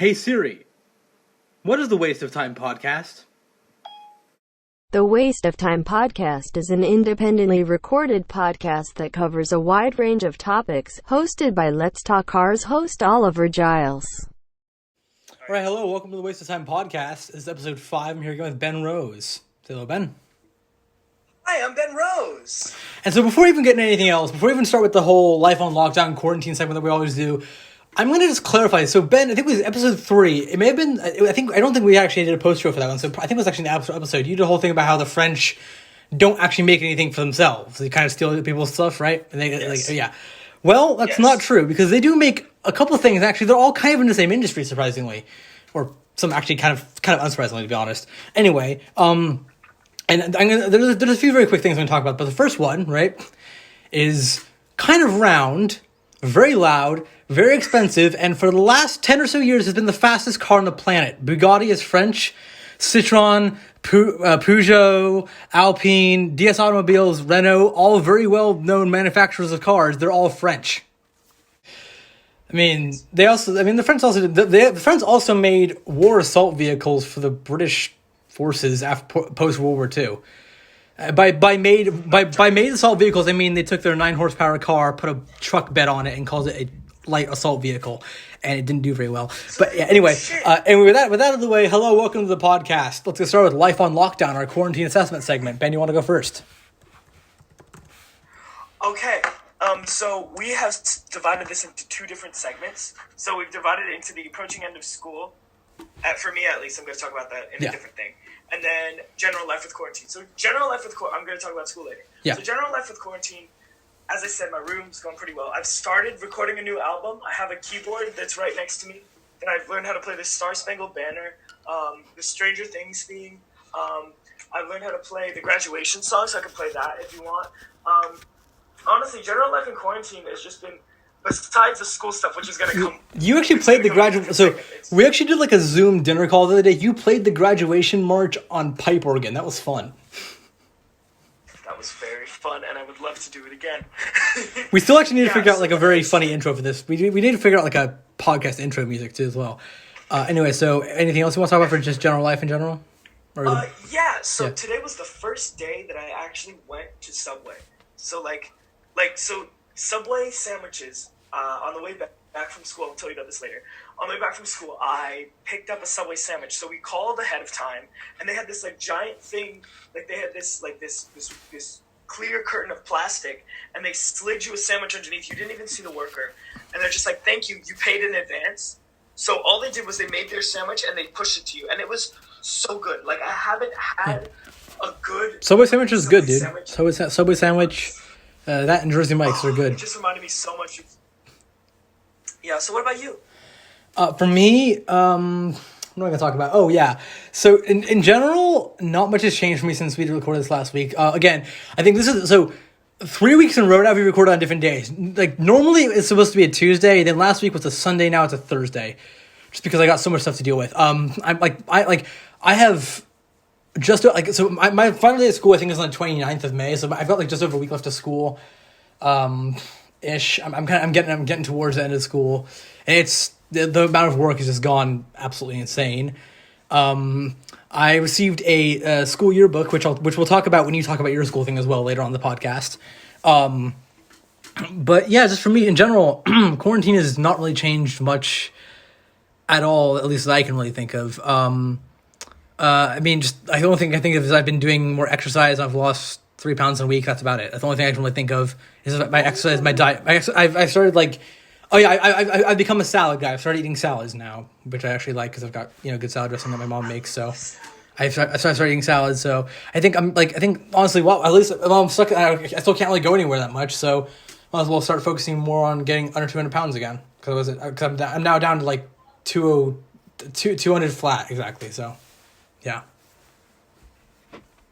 Hey Siri, what is the Waste of Time podcast? The Waste of Time podcast is an independently recorded podcast that covers a wide range of topics, hosted by Let's Talk Cars host Oliver Giles. All right, hello, welcome to the Waste of Time podcast. This is episode 5. I'm here again with Ben Rose. Say hello, Ben. Hi, I'm Ben Rose. And so before we even get into anything else, before we even start with the whole life on lockdown quarantine segment that we always do, I'm going to just clarify. So Ben, I think it was episode 3. It may have been, I don't think we actually did a post show for that one. So I think it was actually an episode. You did a whole thing about how the French don't actually make anything for themselves. They kind of steal people's stuff, right? And they, Yes. yeah. Well, that's not true, because they do make a couple of things. Actually, they're all kind of in the same industry, surprisingly. Or some actually kind of unsurprisingly, to be honest. Anyway, and there's a few very quick things I'm going to talk about. But the first one, right, is kind of round, very loud, very expensive, and for the last 10 or so years has been the fastest car on the planet. Bugatti is French, Citroën, Peugeot, Alpine, DS Automobiles, Renault, all very well-known manufacturers of cars. They're all French. The French also made war assault vehicles for the British forces after post-World War II. By made assault vehicles, I mean they took their 9 horsepower car, put a truck bed on it, and called it a light assault vehicle, and it didn't do very well. But yeah, anyway, and with that out of the way, hello, welcome to the podcast. Let's get started with Life on Lockdown, our quarantine assessment segment. Ben, you want to go first? Okay, so we have divided this into 2 different segments. So we've divided it into the approaching end of school. For me, at least, I'm going to talk about that in a different thing. And then general life with quarantine. So general life with I'm going to talk about school later. Yeah. So general life with quarantine, as I said, my room's going pretty well. I've started recording a new album. I have a keyboard that's right next to me. And I've learned how to play the Star Spangled Banner, the Stranger Things theme. I've learned how to play the graduation song, so I can play that if you want. Honestly, general life in quarantine has just been, besides the school stuff, which is going to come. You actually played the graduation. So we actually did like a Zoom dinner call the other day. You played the graduation march on pipe organ. That was fun. That was very fun, and I would love to do it again. We still actually need to figure out like a very funny intro for this. We need to figure out like a podcast intro music too as well. Anyway, so anything else you want to talk about for just general life in general? So today was the first day that I actually went to Subway. So so Subway sandwiches, on the way back from school, I'll tell you about this later. On the way back from school, I picked up a Subway sandwich. So we called ahead of time, and they had this like giant thing, like they had this clear curtain of plastic, and they slid you a sandwich underneath. You didn't even see the worker, and they're just like, "Thank you, you paid in advance." So all they did was they made their sandwich and they pushed it to you, and it was so good. Like I haven't had a good Subway sandwich is good, dude. sandwich. Subway sandwich, that and Jersey Mike's are good. It just reminded me so much of... Yeah, so what about you? For me, what am I going to talk about? Oh, yeah. So, in general, not much has changed for me since we recorded this last week. Again, I think this is... So, 3 weeks in a row now we recorded on different days. Like, normally it's supposed to be a Tuesday, then last week was a Sunday, now it's a Thursday. Just because I got so much stuff to deal with. I have... Just like so, my final day of school I think is on the 29th of May. So I've got like just over a week left of school, ish. I'm getting towards the end of school, and it's the amount of work has just gone absolutely insane. I received a school yearbook, which we'll talk about when you talk about your school thing as well later on the podcast. But yeah, just for me in general, quarantine has not really changed much at all, at least that I can really think of. The only thing I think of is I've been doing more exercise. I've lost 3 pounds in a week. That's about it. That's the only thing I can really think of is my exercise, my diet. I've started I've become a salad guy. I've started eating salads now, which I actually like because I've got good salad dressing that my mom makes. So I started eating salads. So I think honestly, well, at least I'm stuck. I still can't really go anywhere that much. So I might as well start focusing more on getting under 200 pounds again because I'm now down to like 200 flat exactly. So. Yeah.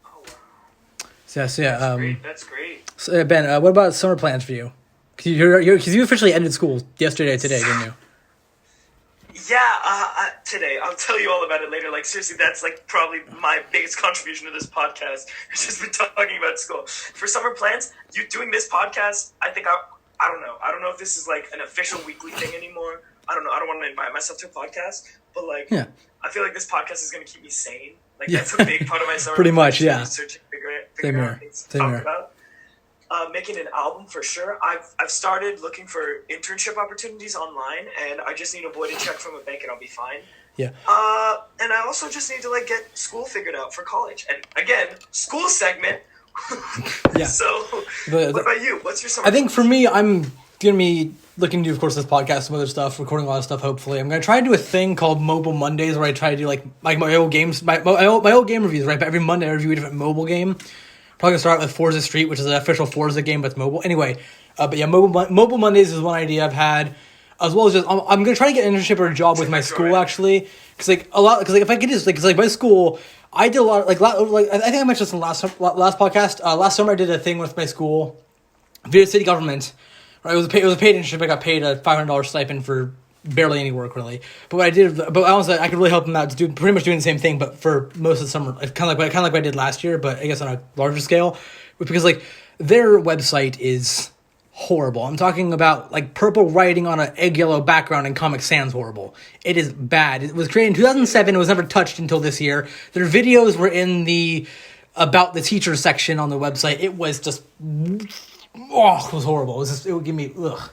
Oh, wow. That's great. So, Ben, what about summer plans for you? Because you officially ended school today, didn't you? Yeah, today. I'll tell you all about it later. Like, seriously, that's, like, probably my biggest contribution to this podcast. It's just been talking about school. For summer plans, you doing this podcast, I think I don't know. I don't know if this is, like, an official weekly thing anymore, I don't know. I don't want to invite myself to a podcast, but like, Yeah. I feel like this podcast is going to keep me sane. Like that's a big part of my summer. Pretty much, yeah. Researching, figuring Same out here. things to Same talk here. about. Making an album for sure. I've started looking for internship opportunities online, and I just need a voided check from a bank, and I'll be fine. Yeah. And I also just need to like get school figured out for college. And again, school segment. Yeah. So, what about you? What's your summer? I think for me, I'm gonna be looking to do, of course, this podcast, some other stuff, recording a lot of stuff. Hopefully, I'm gonna try to do a thing called Mobile Mondays, where I try to do like my old games, my old game reviews. Right, but every Monday I review a different mobile game. Probably gonna start with Forza Street, which is an official Forza game, but it's mobile. Anyway, but yeah, Mobile Mondays is one idea I've had, as well as just I'm gonna try to get an internship or a job with my school actually, because if I could just because my school. I did a lot, like I think I mentioned this in the last podcast. Last summer I did a thing with my school via city government. Right, it was a paid internship. I got paid a $500 stipend for barely any work really. But what I did, but I was I could really help them out to do pretty much doing the same thing, but for most of the summer, kind of like what I did last year, but I guess on a larger scale, because like their website is horrible. I'm talking about like purple writing on an egg yellow background and Comic Sans horrible. It is bad. It was created in 2007. It was never touched until this year. Their videos were in the about the teacher section on the website. It was just, it was horrible. It would give me, ugh.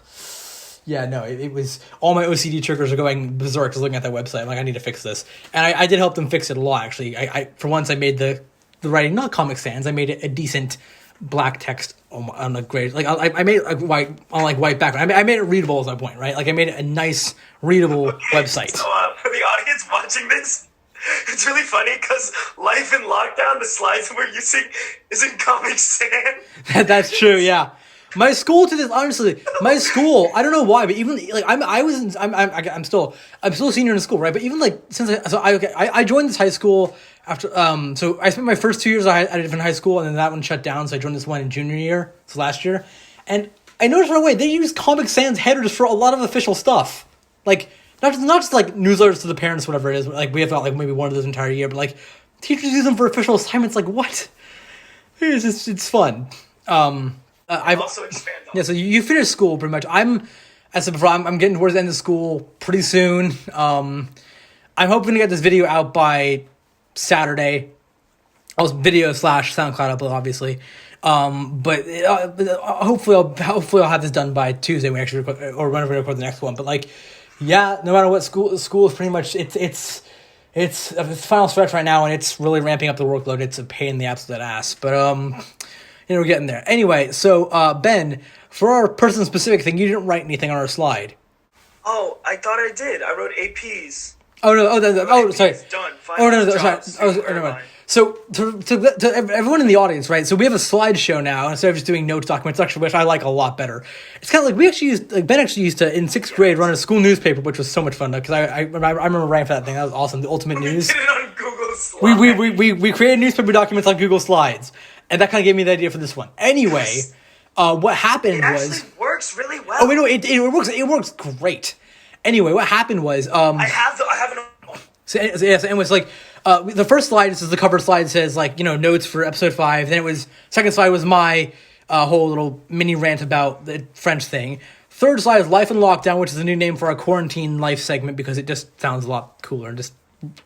Yeah, no, it was, all my OCD triggers are going berserk just looking at that website. I'm like, I need to fix this. And I did help them fix it a lot, actually. I for once, I made the writing, not Comic Sans, I made it a decent black text on a grade, like I made it white on like white background. I made it readable is my point, right? Like I made it a nice readable website. So for the audience watching this, it's really funny because Life in Lockdown, the slides we're using, is in Comic Sans. That's true, yeah. My school to this, honestly, my school, I don't know why, but even like I'm still a senior in school, right? But even like since I joined this high school after so I spent my first 2 years at a different high school, and then that one shut down, so I joined this one in junior year, so last year, and I noticed right away they use Comic Sans headers for a lot of official stuff, like not just like newsletters to the parents, whatever it is. Like we have got like maybe one of those entire year, but like teachers use them for official assignments. Like what? It's fun. I've also expand on. Yeah, so you finish school pretty much. As I said before, I'm getting towards the end of school pretty soon. I'm hoping to get this video out by Saturday. Video / SoundCloud upload, obviously. But hopefully I'll have this done by Tuesday when we actually record, or whenever we record the next one. But like, yeah, no matter what, school is pretty much it's final stretch right now, and it's really ramping up the workload. It's a pain in the absolute ass, but we're getting there. Anyway, so Ben, for our person-specific thing, you didn't write anything on our slide. Oh, I thought I did. I wrote APs. Oh no! Sorry. Done. Oh no! Sorry. Never mind. So to everyone in the audience, right? So we have a slideshow now instead of just doing notes documents, actually, which I like a lot better. It's kind of like Ben actually used to in 6th grade run a school newspaper, which was so much fun because I remember writing for that thing. That was awesome. The Ultimate News. We did it on Google Slides. We created newspaper documents on Google Slides, and that kind of gave me the idea for this one. Anyway, what happened was actually works really well. Oh, it works great. Anyway, what happened was I have an. So anyways, like the first slide, this is the cover slide, says like notes for episode 5. Then it was second slide was my whole little mini rant about the French thing. Third slide is Life in Lockdown, which is a new name for our quarantine life segment because it just sounds a lot cooler and just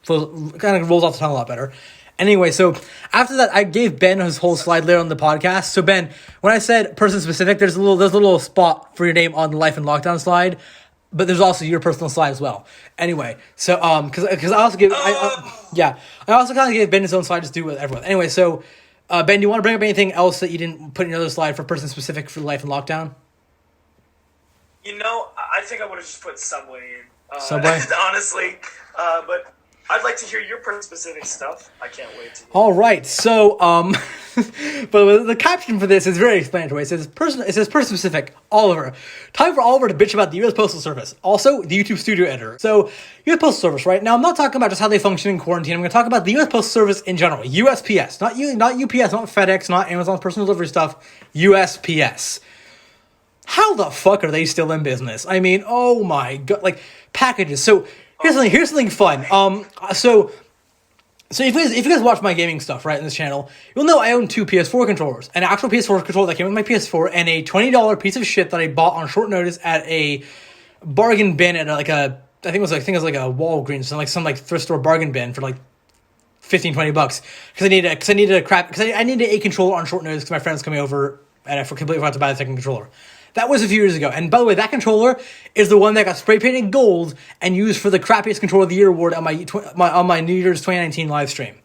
kind of rolls off the tongue a lot better. Anyway, so after that, I gave Ben his whole slide later on the podcast. So Ben, when I said person specific, there's a little spot for your name on the Life in Lockdown slide. But there's also your personal slide as well. Anyway, so because I also give I also kind of gave Ben his own slide to do with everyone. Anyway, so Ben, do you want to bring up anything else that you didn't put in your other slide for person specific for Life in Lockdown? I think I would have just put Subway in. Subway, honestly, but I'd like to hear your person specific stuff. I can't wait to hear. All right, so but the caption for this is very explanatory. It says person specific. Oliver, time for Oliver to bitch about the U.S. Postal Service. Also, the YouTube studio editor. So, U.S. Postal Service, right now, I'm not talking about just how they function in quarantine. I'm going to talk about the U.S. Postal Service in general. USPS, not UPS, not FedEx, not Amazon's personal delivery stuff. USPS. How the fuck are they still in business? I mean, oh my god, like packages. So. Here's something fun. So if you guys watch my gaming stuff, right, in this channel, you'll know I own 2 PS4 controllers. An actual PS4 controller that came with my PS4 and a $20 piece of shit that I bought on short notice at a bargain bin at I think it was like a Walgreens, some thrift store bargain bin for like $15-20 because I needed a controller on short notice because my friend's coming over and I completely forgot to buy the second controller. That was a few years ago. And by the way, that controller is the one that got spray painted gold and used for the crappiest controller of the year award on my New Year's 2019 live stream.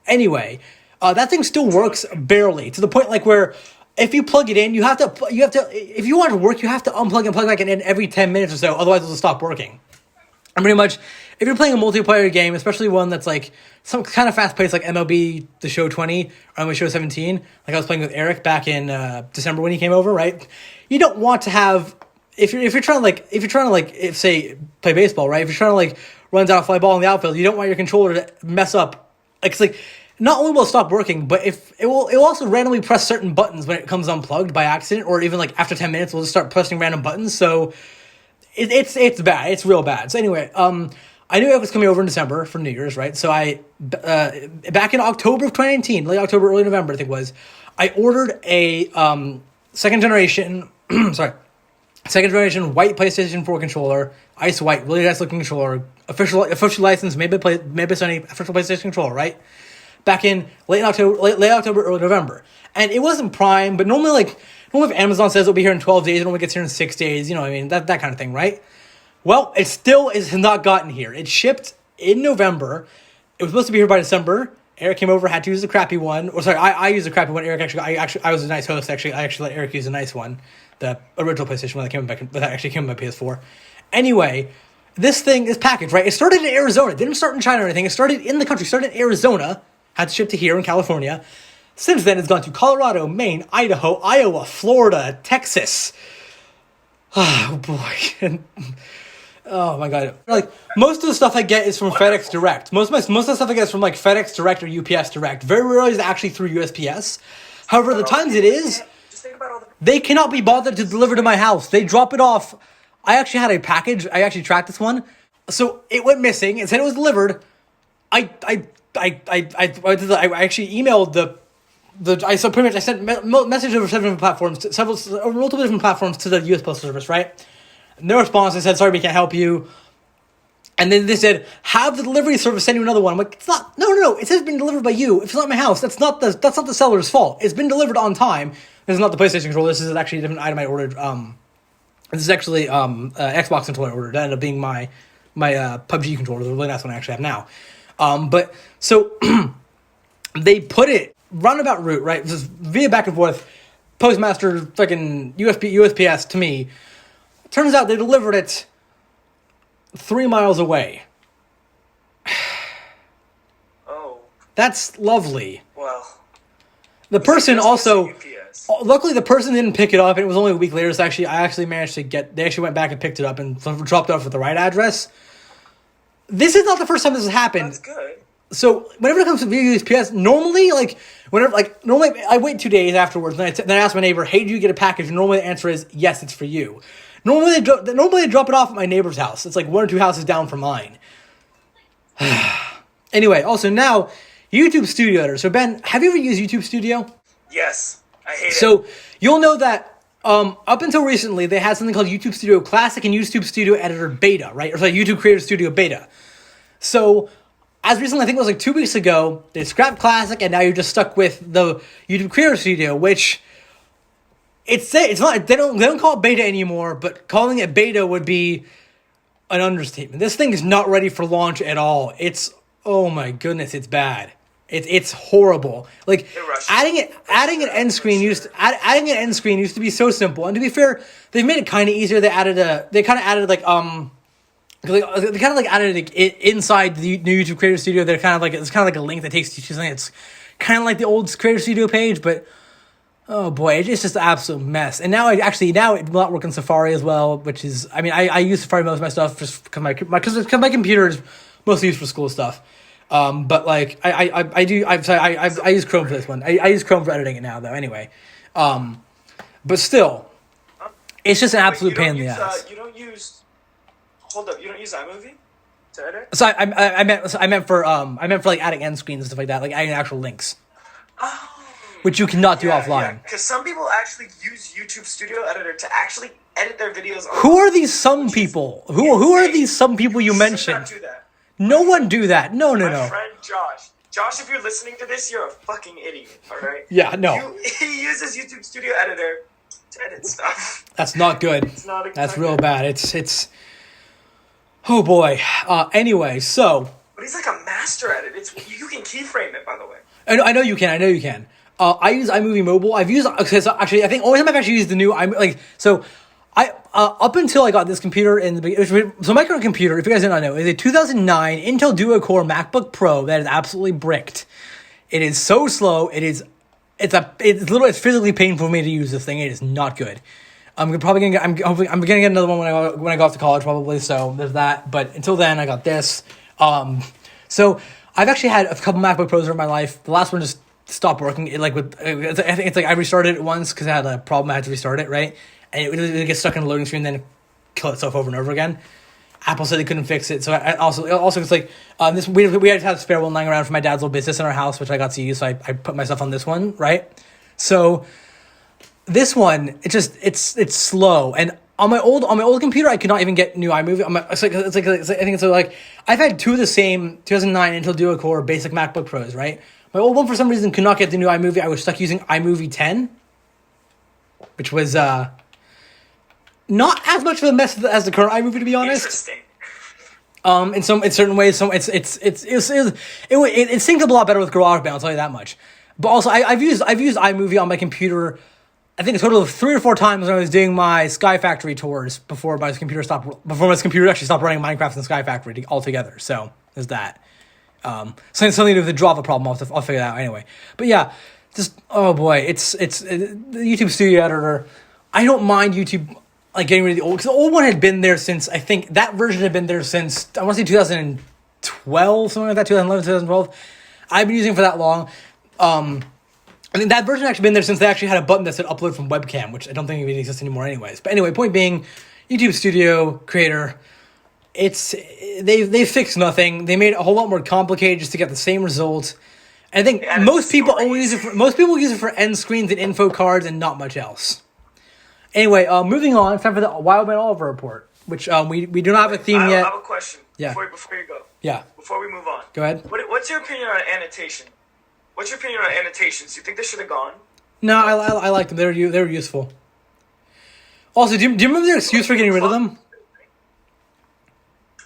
Anyway, that thing still works barely, to the point like where if you plug it in, you have to if you want it to work, you have to unplug and plug back in every 10 minutes or so, otherwise it'll stop working. And pretty much, if you're playing a multiplayer game, especially one that's like some kind of fast-paced, like MLB The Show 20 or MLB Show 17, like I was playing with Eric back in December when he came over, right? You don't want to have if you're trying to say play baseball, right? If you're trying to like run down a fly ball in the outfield, you don't want your controller to mess up. It's like not only will it stop working, but if it will also randomly press certain buttons when it comes unplugged by accident, or even like after 10 minutes, we'll just start pressing random buttons. So it's bad. It's real bad. So anyway, I knew I was coming over in December for New Year's, right? So I back in October of 2019, late October, early November, I think it was, I ordered a second generation white PlayStation 4 controller, ice white, really nice looking controller, officially licensed, made by Sony, official PlayStation controller, right? Back in late October, early November, and it wasn't Prime, but normally if Amazon says it'll be here in 12 days, it only gets here in 6 days, you know what I mean, that kind of thing, right? Well, it still has not gotten here. It shipped in November. It was supposed to be here by December. Eric came over, had to use the crappy one. Or sorry, I used the crappy one. Eric I was a nice host. Actually, I actually let Eric use a nice one, the original PlayStation one that actually came with my PS4. Anyway, this package, right? It started in Arizona. It didn't start in China or anything. It started in the country. It started in Arizona. Had to ship to here in California. Since then, it's gone to Colorado, Maine, Idaho, Iowa, Florida, Texas. Oh boy. Oh my god! Like most of the stuff I get is from FedEx Direct. Most of the stuff I get is from like FedEx Direct or UPS Direct. Very rarely is it actually through USPS. However, the times it is, they cannot be bothered to deliver to my house. They drop it off. I actually had a package. I actually tracked this one, so it went missing. It said it was delivered. I actually emailed I sent messages over several multiple different platforms to the US Postal Service, right? No response. They said, sorry, we can't help you. And then they said, have the delivery service send you another one. I'm like, it's not, no. It says it's been delivered by you. If it's not my house, that's not the seller's fault. It's been delivered on time. This is not the PlayStation controller. This is actually a different item I ordered. This is actually Xbox controller I ordered. That ended up being my PUBG controller, the really nice one I actually have now. But so they put it roundabout route, right? This is via back and forth, postmaster, fucking USPS to me. Turns out they delivered it 3 miles away. Oh. That's lovely. Well. The person also, luckily the person didn't pick it up, and it was only a week later, so I actually managed to they actually went back and picked it up and dropped it off at the right address. This is not the first time this has happened. That's good. So whenever it comes to USPS, normally I wait 2 days afterwards, and then I ask my neighbor, hey, did you get a package? And normally the answer is, yes, it's for you. Normally they drop it off at my neighbor's house. It's like 1 or 2 houses down from mine. Anyway, also now, YouTube Studio Editor. So Ben, have you ever used YouTube Studio? Yes, I hate it. So you'll know that up until recently, they had something called YouTube Studio Classic and YouTube Studio Editor Beta, right? Or sorry, YouTube Creator Studio Beta. So as recently, I think it was like 2 weeks ago, they scrapped Classic, and now you're just stuck with the YouTube Creator Studio, which it's not. They don't call it beta anymore, but calling it beta would be an understatement. This thing is not ready for launch at all. It's, oh my goodness, it's bad. It's horrible. Like adding an end screen used to be so simple. And to be fair, they've made it kind of easier. They added inside the new YouTube Creator Studio. It's kind of like a link that takes you to something. It's kind of like the old Creator Studio page, but oh boy, it's just an absolute mess. And now it will not work in Safari as well, which is, I mean, I use Safari most of my stuff just because my computer is mostly used for school stuff. But like I use Chrome for this one. I use Chrome for editing it now though. Anyway, but still, it's just an absolute pain in the ass. You don't use iMovie to edit? So I meant for like adding end screens and stuff like that, like adding actual links. Oh. Which you cannot do offline. Because some people actually use YouTube Studio Editor to actually edit their videos. Who are these some people? Who are these some people you mentioned? Not do that. No one do that. No. My friend Josh. Josh, if you're listening to this, you're a fucking idiot. All right. Yeah. No. He uses YouTube Studio Editor to edit stuff. That's not good. It's not exactly. That's real bad. It's. Oh boy. Anyway, so. But he's like a master at it. You can keyframe it, by the way. I know you can. I use iMovie Mobile. I've used actually. I think only time I've actually used the new I up until I got this computer in the beginning. So my current computer, if you guys did not know, is a 2009 Intel Duo Core MacBook Pro that is absolutely bricked. It is so slow. It's physically painful for me to use this thing. It is not good. I'm gonna get another one when I go off to college probably. So there's that. But until then, I got this. So I've actually had a couple MacBook Pros in my life. The last one just stopped working. I think it's like I restarted it once because I had a problem. I had to restart it, right? And it would get stuck in the loading screen, then kill itself over and over again. Apple said they couldn't fix it, so I also it's like this. We had to have a spare one lying around for my dad's little business in our house, which I got to use. So I put myself on this one, right? So this one, it's slow, and on my old computer, I could not even get new iMovie. I think it's like I've had two of the same 2009 Intel Duo Core basic MacBook Pros, right? My old one for some reason could not get the new iMovie. I was stuck using iMovie 10, which was not as much of a mess as the current iMovie, to be honest. Interesting. In certain ways, it synced up a lot better with GarageBand. I'll tell you that much. But also, I've used iMovie on my computer, I think a total of 3 or 4 times when I was doing my Sky Factory tours before my computer actually stopped running Minecraft and Sky Factory altogether. So there's that. Something to do with the Java problem. I'll figure that out anyway. But yeah, just oh boy, it's the YouTube Studio Editor. I don't mind YouTube like getting rid of the old, because the old one had been there since, I think that version had been there since, I want to say 2012, something like that, 2011, 2012. I've been using it for that long. I think that version actually been there since they actually had a button that said upload from webcam, which I don't think even exists anymore anyways. But anyway, point being, YouTube Studio Creator, they fixed nothing. They made it a whole lot more complicated just to get the same result. And I think most people use it for end screens and info cards and not much else. Anyway, moving on. It's time for the Wildman Oliver report, which we do not have a theme yet. I have a question. Yeah. Before you go. Yeah. Before we move on. Go ahead. What's your opinion on annotation? What's your opinion on annotations? Do you think they should have gone? No, I like them. They were useful. Also, do you remember their excuse for getting rid of them?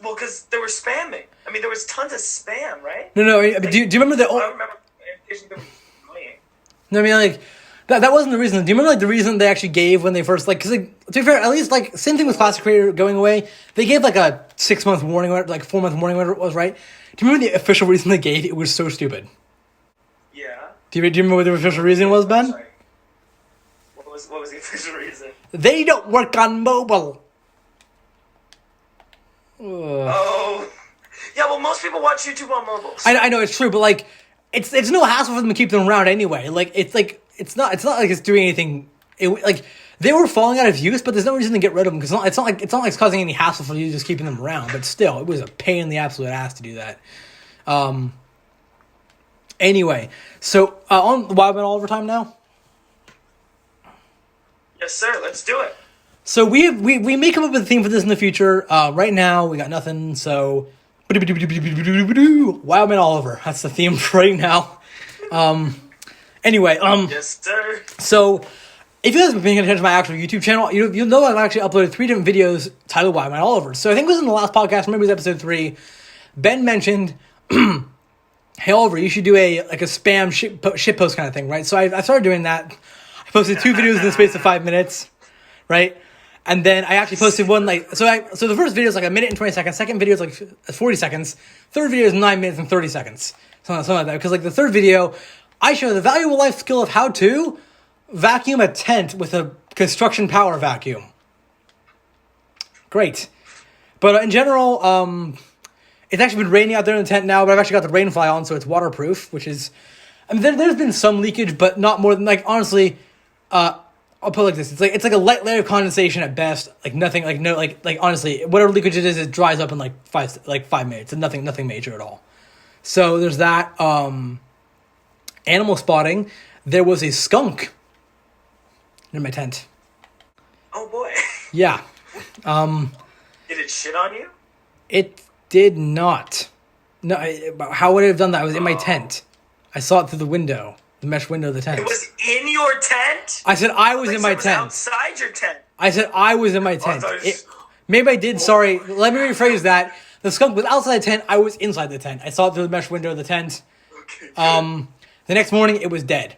Well, because they were spamming. I mean, there was tons of spam, right? No. Like, do you remember the? I remember annotations that were annoying. No, I mean like. That wasn't the reason. Do you remember like the reason they actually gave when they first because to be fair, at least like same thing with Classic Creator going away. They gave like a 6-month warning, like 4-month warning, whatever it was, right? Do you remember the official reason they gave? It was so stupid. Yeah. Do you remember what the official reason was, Ben? Sorry. What was the official reason? They don't work on mobile. Oh. Yeah. Well, most people watch YouTube on mobile. So. I know it's true, but like it's no hassle for them to keep them around anyway. Like it's not like it's doing anything. Like they were falling out of use, but there's no reason to get rid of them because it's not like it's causing any hassle for you just keeping them around. But still, it was a pain in the absolute ass to do that. Anyway, so on Wildman Oliver time now. Yes, sir. Let's do it. So we may come up with a theme for this in the future. Right now we got nothing. So Wildman Oliver. That's the theme for right now. Anyway, yes, sir. So, if you guys have been paying attention to my actual YouTube channel, you'll know I've actually uploaded 3 different videos titled Wildman Oliver. So, I think it was in the last podcast, maybe it was episode 3, Ben mentioned, hey Oliver, you should do a spam shit post kind of thing, right? So, I started doing that. I posted 2 videos in the space of 5 minutes, right? And then I actually posted one, so the first video is like 1 minute and 20 seconds, second video is like 40 seconds, third video is 9 minutes and 30 seconds, something like that, because like the third video, I show the valuable life skill of how to vacuum a tent with a construction power vacuum. Great. But in general, it's actually been raining out there in the tent now, but I've actually got the rain fly on, so it's waterproof, which is, I mean, there's been some leakage, but not more than, honestly, I'll put it like this. It's like a light layer of condensation at best, nothing, honestly, whatever leakage it is, it dries up in 5 minutes, and nothing major at all. So there's that, animal spotting, there was a skunk in my tent. Oh boy. Yeah. Did it shit on you? It did not. No, how would it have done that? I was in my tent. I saw it through the window, the mesh window of the tent. It was in your tent? I said I was in my tent. Outside your tent. I said I was in my tent. Oh, Maybe I did. Sorry. Let me rephrase that. The skunk was outside the tent. I was inside the tent. I saw it through the mesh window of the tent. Okay. The next morning, it was dead.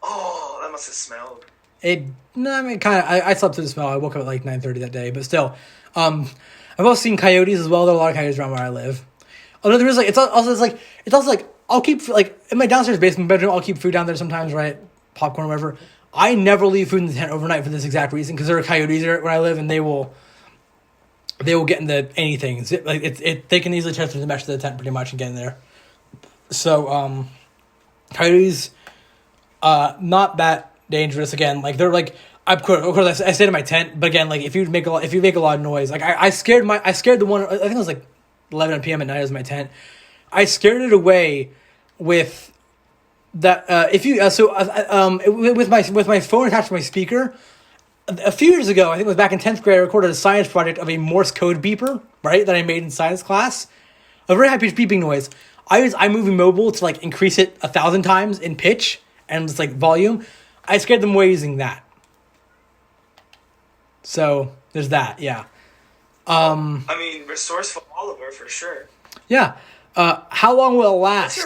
Oh, that must have smelled. I slept through the smell. I woke up at like 9:30 that day, but still. I've also seen coyotes as well. There are a lot of coyotes around where I live. Although there is it's also like I'll keep like in my downstairs basement bedroom. I'll keep food down there sometimes, right? Popcorn, or whatever. I never leave food in the tent overnight for this exact reason, because there are coyotes there where I live, and they will get into anything. They can easily tear through the mesh of the tent pretty much and get in there. So coyotes, not that dangerous. Again, like they're like of course I stayed in my tent, but again, like if you make a lot of noise, like I scared the one. I think it was like 11 p.m. at night. I was in my tent. I scared it away with that. With my phone attached to my speaker. A few years ago, I think it was back in 10th grade, I recorded a science project of a Morse code beeper, right, that I made in science class. A very high-pitched beeping noise. I use iMovie Mobile to, like, increase it 1,000 times in pitch and just, like, volume. I scared them away using that. So, there's that, yeah. I mean, resourceful Oliver, for sure. Yeah. How long will it last?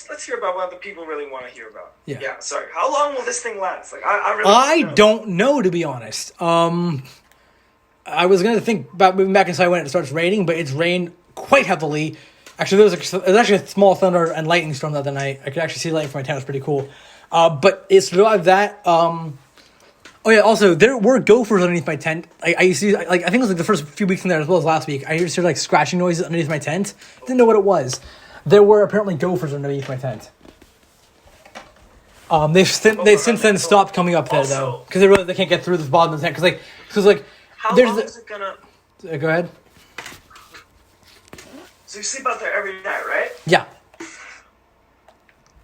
Let's hear about what the people really want to hear about. Yeah. Sorry. How long will this thing last? Like, I don't know, to be honest. I was gonna think about moving back inside when it starts raining, but it's rained quite heavily. Actually, there was actually a small thunder and lightning storm the other night. I could actually see lightning from my tent. It was pretty cool. But it survived that. Oh yeah. Also, there were gophers underneath my tent. I used to I think it was like the first few weeks in there as well as last week. I used to hear like scratching noises underneath my tent. Didn't know what it was. There were apparently gophers underneath my tent. They've since then stopped coming up there though, because they can't get through the bottom of the tent. Because how long is it gonna? Go ahead. So you sleep out there every night, right? Yeah.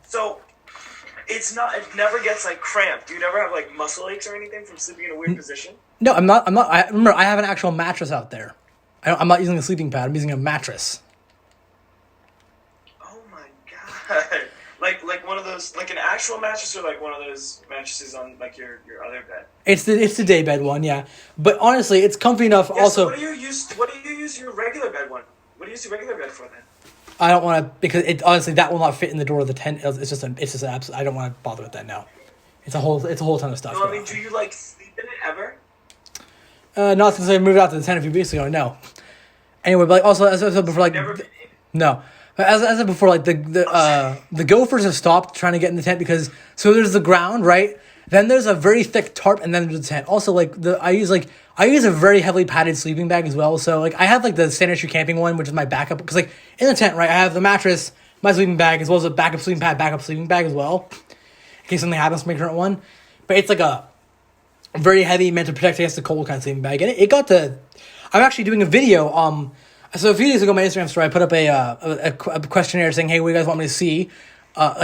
So it never gets like cramped. Do you never have like muscle aches or anything from sleeping in a weird position? No, I'm not. Remember, I have an actual mattress out there. I'm not using a sleeping pad. I'm using a mattress. Oh my god! Like one of those, like an actual mattress, or like one of those mattresses on like your other bed. It's the day bed one, yeah. But honestly, it's comfy enough. Yeah, also, so what do you use your regular bed one? What do you use your regular bed for then? I don't want to, because honestly that will not fit in the door of the tent. It's just an absolute. I don't want to bother with that now. It's a whole ton of stuff. No, I mean, do you like sleep in it ever? Not since I moved out to the tent a few weeks ago. No. Anyway, but like also as I said before, like no. As I said before, like the gophers have stopped trying to get in the tent because there's the ground, right? Then there's a very thick tarp, and then there's the tent. Also, I use a very heavily padded sleeping bag as well. So like I have like the sanitary camping one, which is my backup, because like in the tent, right, I have the mattress, my sleeping bag, as well as a backup sleeping pad, backup sleeping bag as well, in case something happens to my current one. But it's like a very heavy, meant to protect against the cold kind of sleeping bag, and it got to. I'm actually doing a video. So a few days ago, on my Instagram story, I put up a questionnaire saying, "Hey, what do you guys want me to see?" Give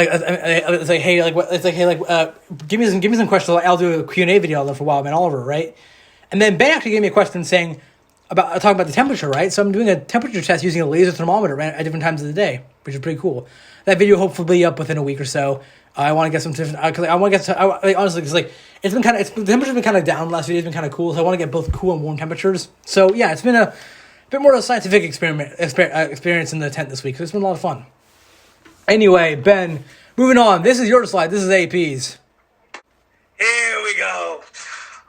me some questions. I'll do a Q&A video for Wild Man Oliver, right? And then Ben actually gave me a question saying talking about the temperature, right? So I'm doing a temperature test using a laser thermometer at different times of the day, which is pretty cool. That video hopefully will be up within a week or so. I want to get some different because I want to get honestly, because like the temperature's been kind of down. Last few days been kind of cool, so I want to get both cool and warm temperatures. So yeah, it's been a bit more of a scientific experience in the tent this week. So it's been a lot of fun. Anyway, Ben, moving on. This is your slide. This is AP's. Here we go.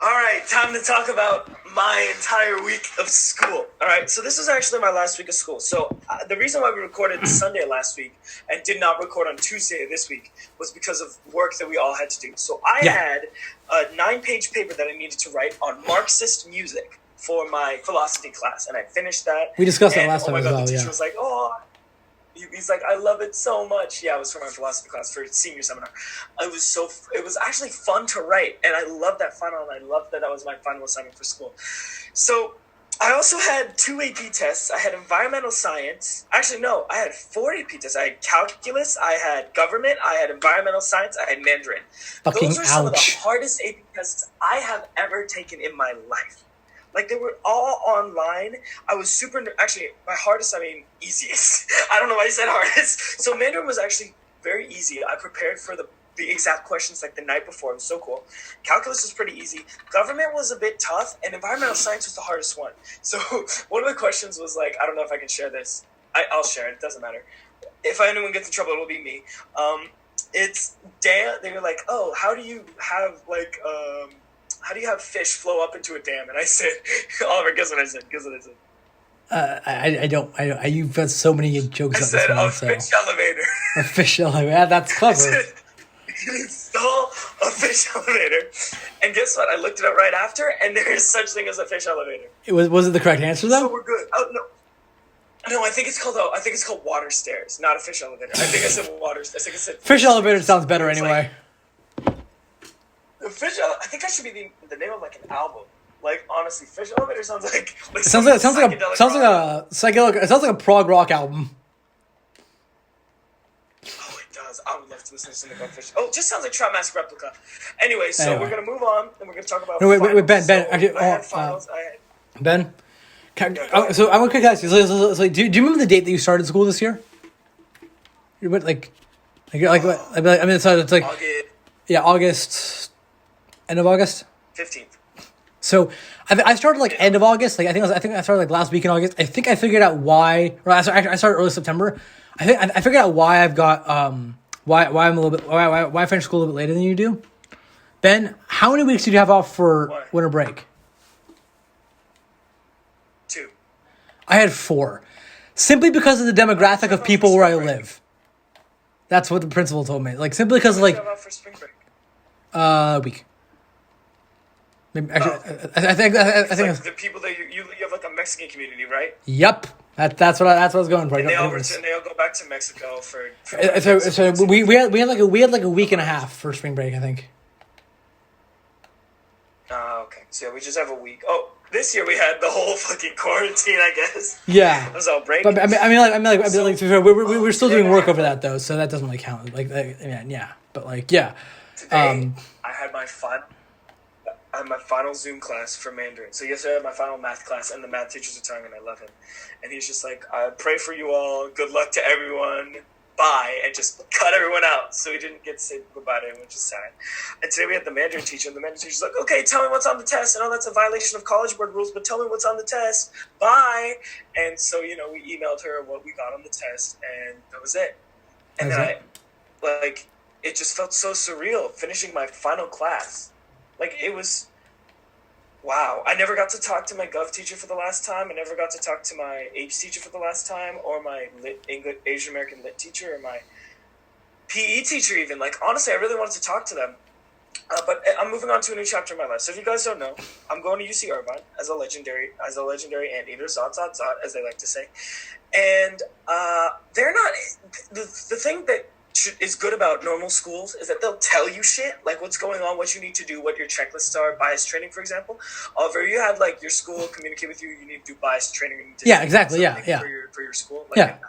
All right, time to talk about my entire week of school. All right, so this is actually my last week of school. So the reason why we recorded Sunday last week and did not record on Tuesday this week was because of work that we all had to do. So I had a 9-page paper that I needed to write on Marxist music for my philosophy class, and I finished that. We discussed that last time as well, the teacher was like, he's like, I love it so much. Yeah, it was for my philosophy class for senior seminar. It was actually fun to write, and I loved that final, and I loved that was my final assignment for school. So I also had 2 AP tests. I had environmental science. Actually, no, I had 4 AP tests. I had calculus, I had government, I had environmental science, I had Mandarin. Fucking Those were some of the ouch. hardest AP tests I have ever taken in my life. Like, they were all online. I was actually, by hardest, I mean easiest. I don't know why I said hardest. So Mandarin was actually very easy. I prepared for the exact questions like the night before. It was so cool. Calculus was pretty easy. Government was a bit tough, and environmental science was the hardest one. So one of the questions was like, I don't know if I can share this. I'll share it. It doesn't matter. If anyone gets in trouble, it'll be me. It's dam. They were like, oh, how do you have fish flow up into a dam? And I said, Oliver, guess what I said? I don't. You've got so many jokes. I said a fish elevator. A fish elevator. Yeah, that's clever. Install a fish elevator, and guess what? I looked it up right after, and there is such thing as a fish elevator. Was it the correct answer though? So we're good. Oh no, I think it's called water stairs, not a fish elevator. I think I said water. I think I said fish elevator sounds better anyway. The fish. I think that should be the name of like an album. Like honestly, fish elevator sounds like it sounds like a psychedelic. It sounds like a prog rock album. Oh, it does. I would love to listen to something about fish. Oh, it just sounds like Trap Mask Replica. Anyway, so we're gonna move on, and we're gonna talk about. No, wait, Ben. Ben. So I want to quick ask you. So, do you remember the date that you started school this year? You went like what? I mean, it's like August. Yeah, August. End of August. 15th. So I started like end of August. Like I think I started like last week in August. I think I figured out why. Or I started early September. I figured out why I've got why I'm a little bit why I finished school a little bit later than you do. Ben, how many weeks did you have off for winter break? 2. I had 4, simply because of the demographic of people where I live. That's what the principal told me. Like simply because like for spring break? A week. Maybe actually, I think like the people that you have like a Mexican community, right? Yep. That's what I was going for. And they all go back to Mexico for so we had like a week and a half for spring break, I think. Okay. So yeah, we just have a week. Oh, this year we had the whole fucking quarantine, I guess. Yeah. It was all break. But we're still doing work over that though, so that doesn't really count. Like yeah. But like yeah. Today I had my final Zoom class for Mandarin. So yesterday I had my final math class, and the math teacher's Italian, and I love him. And he's just like, I pray for you all. Good luck to everyone. Bye. And just cut everyone out. So we didn't get to say goodbye to him, which is sad. And today we had the Mandarin teacher, and the Mandarin teacher's like, okay, tell me what's on the test. I know that's a violation of College Board rules, but tell me what's on the test. Bye. And so, we emailed her what we got on the test, and that was it. And then it just felt so surreal finishing my final class. Like, it was, wow. I never got to talk to my Gov teacher for the last time. I never got to talk to my H teacher for the last time, or my English, Asian American Lit teacher, or my PE teacher even. Like, honestly, I really wanted to talk to them. But I'm moving on to a new chapter in my life. So if you guys don't know, I'm going to UC Irvine as a legendary anteater, as they like to say. And they're not, the thing that is good about normal schools is that they'll tell you shit, like what's going on, what you need to do, what your checklists are, bias training, for example. However, you have like your school communicate with you, you need to do bias training. You need to exactly. Yeah. For your school. Like,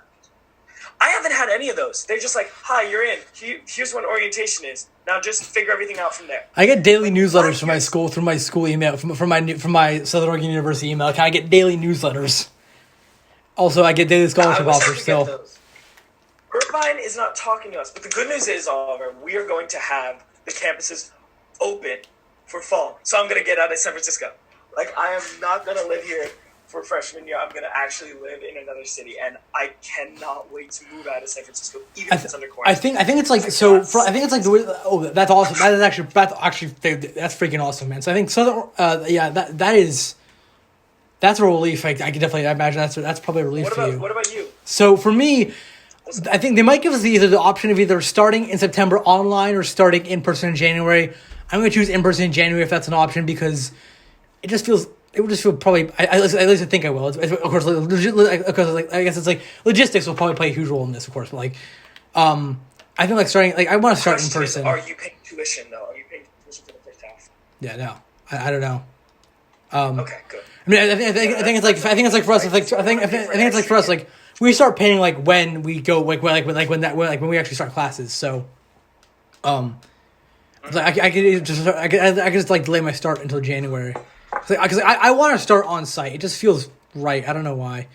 I haven't had any of those. They're just like, hi, you're in. Here's when orientation is. Now just figure everything out from there. I get daily newsletters from my school through my school email, from my Southern Oregon University email. I get daily newsletters. Also, I get daily scholarship offers still. Irvine is not talking to us, but the good news is, Oliver, we are going to have the campuses open for fall. So I'm going to get out of San Francisco. Like, I am not going to live here for freshman year. I'm going to actually live in another city, and I cannot wait to move out of San Francisco, even if it's under quarantine. I think it's like so. I think it's like the way. Oh, that's awesome. That's freaking awesome, man. So I think that's a relief. I can definitely imagine that's probably a relief for you. What about you? So for me, I think they might give us either the option of either starting in September online or starting in person in January. I'm going to choose in person in January if that's an option, because it just feels. It would just feel probably. At least I think I will. Of course, I guess it's like logistics will probably play a huge role in this, of course. But like, I think like starting. Like I want to start in person. Are you paying tuition though? Are you paying tuition for the first half? Yeah, no, I don't know. Okay, good. I mean, I think it's like for us. I think it's like for us. Like we start paying like when we go when we actually start classes. So, like I could just like delay my start until January because I want to start on site. It just feels right. I don't know why.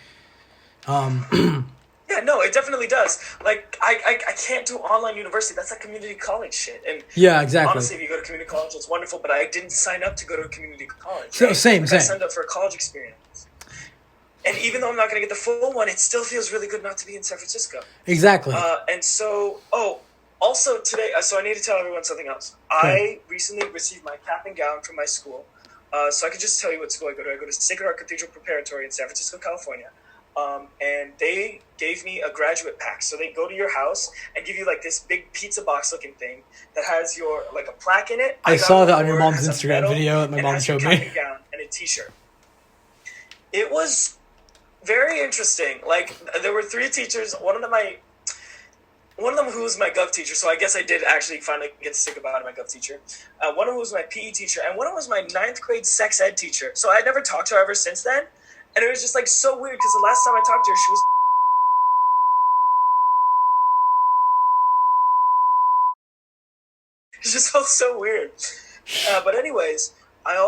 Yeah, no, it definitely does. Like, I can't do online university. That's like community college shit. And yeah, exactly. Honestly, if you go to community college, it's wonderful. But I didn't sign up to go to a community college. Right? Same. I signed up for a college experience. And even though I'm not going to get the full one, it still feels really good not to be in San Francisco. Exactly. And so, also today, so I need to tell everyone something else. I recently received my cap and gown from my school. So I could just tell you what school I go to. I go to Sacred Heart Cathedral Preparatory in San Francisco, California. And they gave me a graduate pack. So they go to your house and give you like this big pizza box looking thing that has your like a plaque in it. I saw that on your mom's Instagram video that my mom showed me. And gown and a t-shirt. It was very interesting. Like there were 3 teachers. One of them who was my gov teacher. So I guess I did actually finally get sick about my gov teacher. One of them was my PE teacher, and one of them was my 9th grade sex ed teacher. So I never talked to her ever since then. And it was just like so weird because the last time I talked to her, she was. It just felt so weird. But anyways,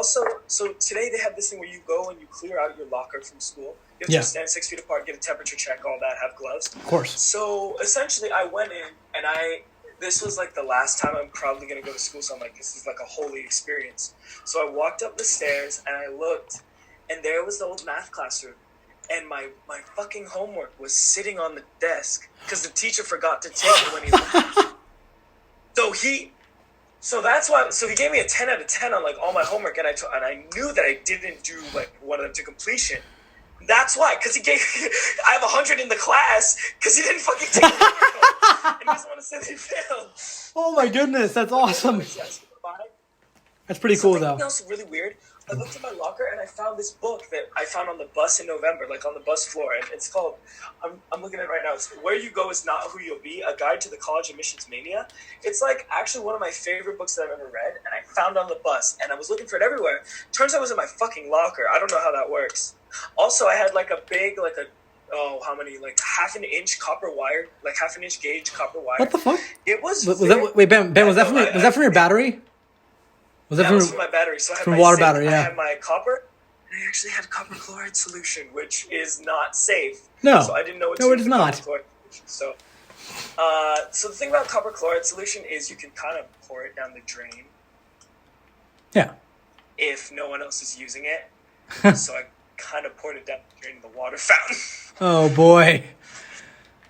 so today they have this thing where you go and you clear out your locker from school. You have to stand 6 feet apart, get a temperature check, all that, have gloves. Of course. So essentially I went in and this was like the last time I'm probably going to go to school. So I'm like, this is like a holy experience. So I walked up the stairs and I looked. And there was the old math classroom. And my fucking homework was sitting on the desk because the teacher forgot to take it when he left. So that's why. So he gave me a 10 out of 10 on like all my homework, and I knew that I didn't do like one of them to completion. That's why, because he gave. I have 100 in the class because he didn't fucking take it. And he doesn't want to say they failed. Oh my goodness, that's awesome. That's pretty cool, though. Something else really weird. I looked in my locker and I found this book that I found on the bus in November, like on the bus floor. And it's called, I'm looking at it right now. It's Where You Go Is Not Who You'll Be, A Guide to the College Admissions Mania. It's like actually one of my favorite books that I've ever read. And I found it on the bus and I was looking for it everywhere. Turns out it was in my fucking locker. I don't know how that works. Also, I had like a big, like half an inch copper wire, like half an inch gauge copper wire. What the fuck? It was. Wait, Ben, was that from your battery? That was from my battery. So I had my water zinc, battery, yeah. I had my copper, and I actually had copper chloride solution, which is not safe. No. So I didn't know what to do. do No, it is not. So, so the thing about copper chloride solution is you can kind of pour it down the drain. Yeah. If no one else is using it. So I kind of poured it down the drain in the water fountain. Oh, boy.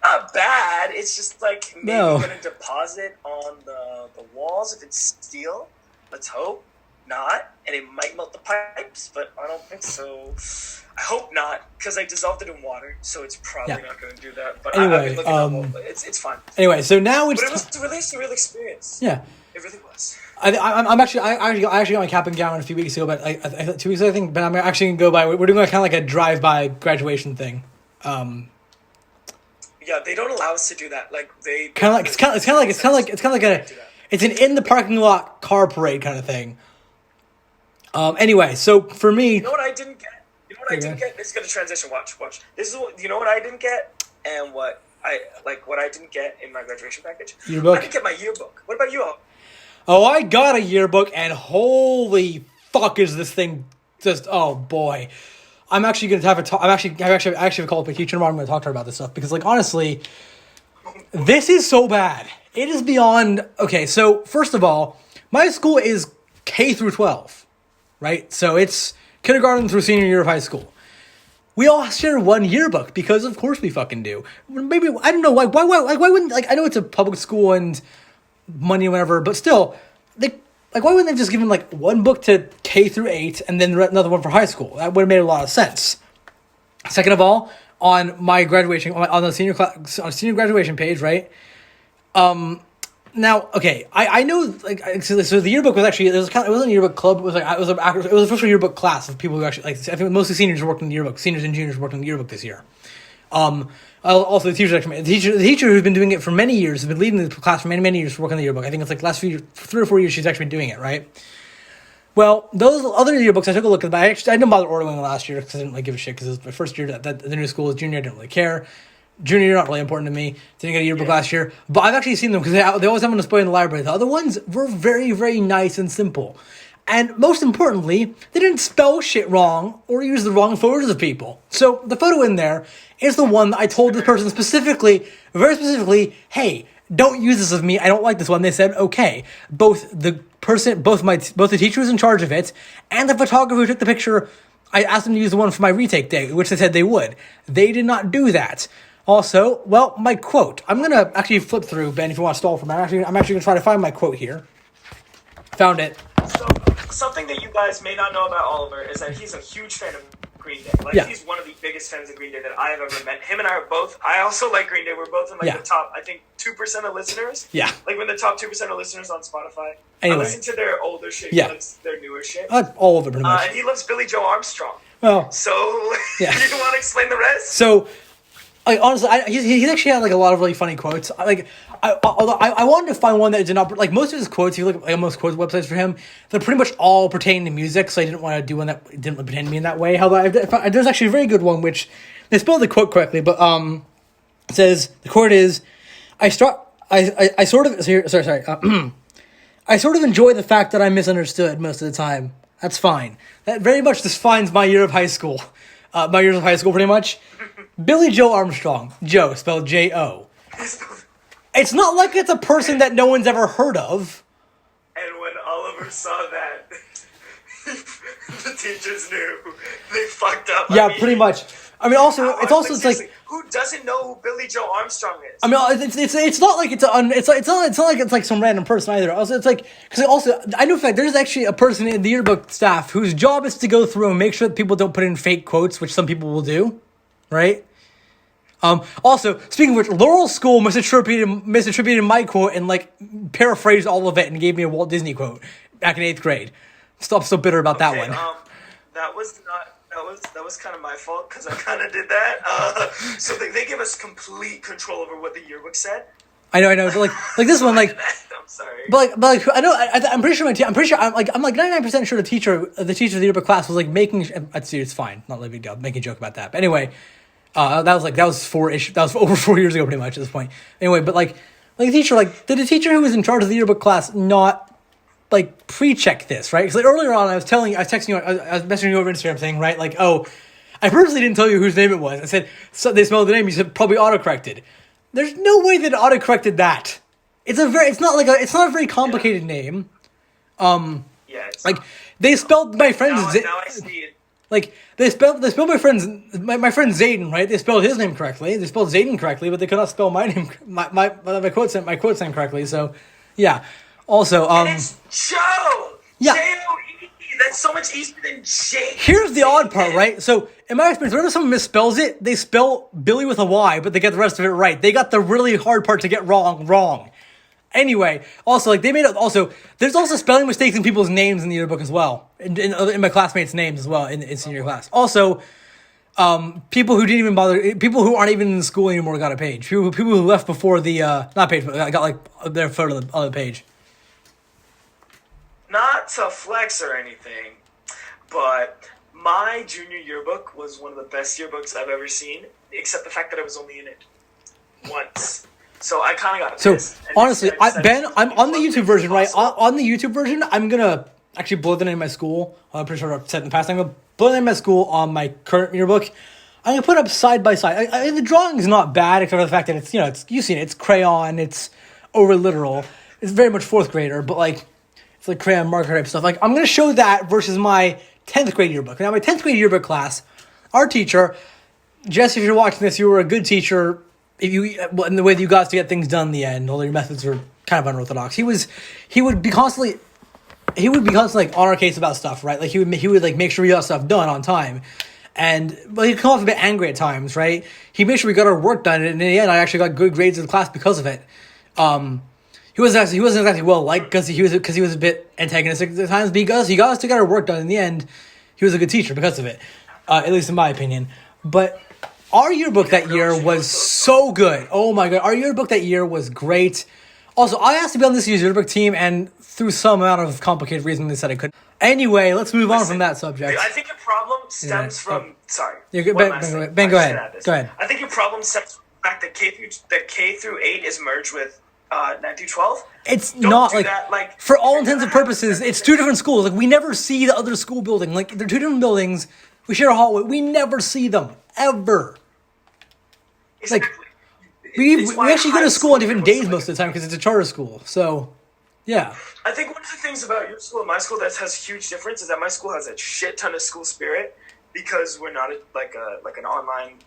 Not bad. It's just like maybe No. going to deposit on the walls if it's steel. Let's hope not. And it might melt the pipes, but I don't think so. I hope not, because I dissolved it in water, so it's probably not going to do that. But anyway, it's fine. Anyway, so now But it was really a surreal experience. Yeah. It really was. I actually got my cap and gown a few weeks ago, but 2 weeks ago, I think. But I'm actually gonna go by. We're doing kind of like a drive-by graduation thing. Yeah, they don't allow us to do that. Like they It's kind of like it's an in the parking lot car parade kind of thing. Anyway, so for me, you know what I didn't get. It's gonna transition. Watch. This is what you know what I didn't get, and what I didn't get in my graduation package. Yearbook? I didn't get my yearbook. What about you all? Oh, I got a yearbook, and holy fuck, is this thing just? Oh boy, I'm actually gonna have a talk. I actually have a call with my teacher tomorrow. I'm gonna talk to her about this stuff because, like, honestly, this is so bad. It is beyond. Okay, so first of all, my school is K through 12, right? So it's kindergarten through senior year of high school. We all share one yearbook because, of course, we fucking do. Maybe I don't know why wouldn't, like, I know it's a public school and money or whatever, but still, why wouldn't they just give them like one book to K through 8 and then another one for high school? That would have made a lot of sense. Second of all, on my graduation, on the senior graduation page, right? Now, okay, I know, like, so the yearbook was actually, it wasn't a yearbook club, it was a official yearbook class of people who actually, like, I think mostly seniors worked in the yearbook, seniors and juniors worked in the yearbook this year. Also, the teacher who's been doing it for many years, has been leading the class for many, many years to work on the yearbook. I think it's like last 3 or 4 years she's actually been doing it, right? Well, those other yearbooks, I took a look at them. I didn't bother ordering them last year because I didn't really give a shit because it was my first year at the new school. Junior, I didn't really care. Junior year, not really important to me. Didn't get a yearbook last year. But I've actually seen them because they always have them on display in the library. The other ones were very, very nice and simple. And most importantly, they didn't spell shit wrong or use the wrong photos of people. So the photo in there is the one that I told the person specifically, very specifically, hey, don't use this of me. I don't like this one. They said, okay. Both the teacher who's in charge of it and the photographer who took the picture, I asked them to use the one for my retake day, which they said they would. They did not do that. Also, well, my quote. I'm going to actually flip through, Ben, if you want to stall for a minute. I'm actually going to try to find my quote here. Found it. So, something that you guys may not know about Oliver is that he's a huge fan of Green Day. He's one of the biggest fans of Green Day that I have ever met. Him and I are both, I also like Green Day. We're both in the top, I think, 2% of listeners. Yeah. Like, we're the top 2% of listeners on Spotify. Anyway. I listen to their older shit. He likes their newer shit. All of it, pretty much. And he loves Billy Joe Armstrong. Well. So, you want to explain the rest? So, honestly, he's actually had a lot of really funny quotes. I wanted to find one that did not most of his quotes. If you look at most quotes websites for him, they're pretty much all pertaining to music. So I didn't want to do one that didn't pretend to me in that way. However, there's actually a very good one which they spelled the quote correctly, but it says the quote is, I sort of enjoy the fact that I'm misunderstood most of the time. That's fine. That very much defines my year of high school. My years of high school, pretty much. Billy Joe Armstrong. Joe, spelled J-O. It's not like it's a person that no one's ever heard of. And when Oliver saw that, the teachers knew. They fucked up. Yeah, pretty much. I mean, also, it's like... Who doesn't know who Billy Joe Armstrong is? I mean, it's not like it's not like it's like some random person either. Also, it's like because also I know for fact there's actually a person in the yearbook staff whose job is to go through and make sure that people don't put in fake quotes, which some people will do, right? Also, speaking of which, Laurel School misattributed my quote and paraphrased all of it and gave me a Walt Disney quote back in 8th grade. I'm so bitter about that one. That was kind of my fault because I kind of did that. So they give us complete control over what the yearbook said. I know. But like this one, I'm sorry. But I know. I'm pretty sure I'm 99% sure the teacher of the yearbook class was making. It's fine. Not a big deal. Making a joke about that. But anyway, that was over 4 years ago, pretty much at this point. Anyway, but the teacher, did the teacher who was in charge of the yearbook class not pre-check this, right? Because earlier on, I was texting you, I was messaging you over Instagram saying, right, I purposely didn't tell you whose name it was. I said, so they spelled the name. You said probably autocorrected. There's no way that it autocorrected that. It's not a very complicated name. They spelled my friend's. Now I see it. They spelled my friend Zayden, right? They spelled his name correctly. They spelled Zayden correctly, but they could not spell my name, my quote name correctly. So, yeah. Also, and it's Joe. Yeah. J-O-E. That's so much easier than J. Here's the odd part, right? So, in my experience, whenever someone misspells it, they spell Billy with a Y, but they get the rest of it right. They got the really hard part to get wrong. Anyway, also, there's also spelling mistakes in people's names in the yearbook as well. In my classmates' names as well in senior class. Also, people who didn't even bother, people who aren't even in the school anymore got a page. People who left before the, not page, but got their photo on the page. Not to flex or anything, but my junior yearbook was one of the best yearbooks I've ever seen, except the fact that I was only in it once. So I kind of got pissed. So, honestly, Ben, I'm on the YouTube version, right? On the YouTube version, I'm going to actually blow the name of my school. I'm pretty sure I've said in the past. I'm going to blow the name of my school on my current yearbook. I'm going to put it up side by side. The drawing's not bad, except for the fact that it's, you've seen it. It's crayon. It's over literal. It's very much 4th grader, but it's crayon marker type stuff. I'm going to show that versus my 10th grade yearbook. Now, my 10th grade yearbook class, our teacher, Jesse, if you're watching this, you were a good teacher. In the way that you got to get things done in the end, although your methods were kind of unorthodox. He would be constantly on our case about stuff, right? He would make sure we got stuff done on time. But he'd come off a bit angry at times, right? He made sure we got our work done, and in the end, I actually got good grades in the class because of it. He wasn't exactly well liked because he was a bit antagonistic at times. Because he got us to get our work done in the end, he was a good teacher because of it, at least in my opinion. But our yearbook that year was so good. Oh my god, our yearbook that year was great. Also, I asked to be on this year's yearbook team, and through some amount of complicated reason, they said I couldn't. Anyway, let's move on from that subject. I think your problem stems from... Sorry. Ben, go ahead. Go ahead. I think your problem stems from the fact that K through 8 is merged with 9 through 12. It's Don't not do like, that. Like, for all intents and purposes, it's two different schools. Like, we never see the other school building. Like, they're two different buildings. We share a hallway. We never see them. Ever. Exactly. Like, we actually go to school on different days most of the time because it's a charter school. So, yeah. I think one of the things about your school and my school that has a huge difference is that my school has a shit ton of school spirit because we're not like an online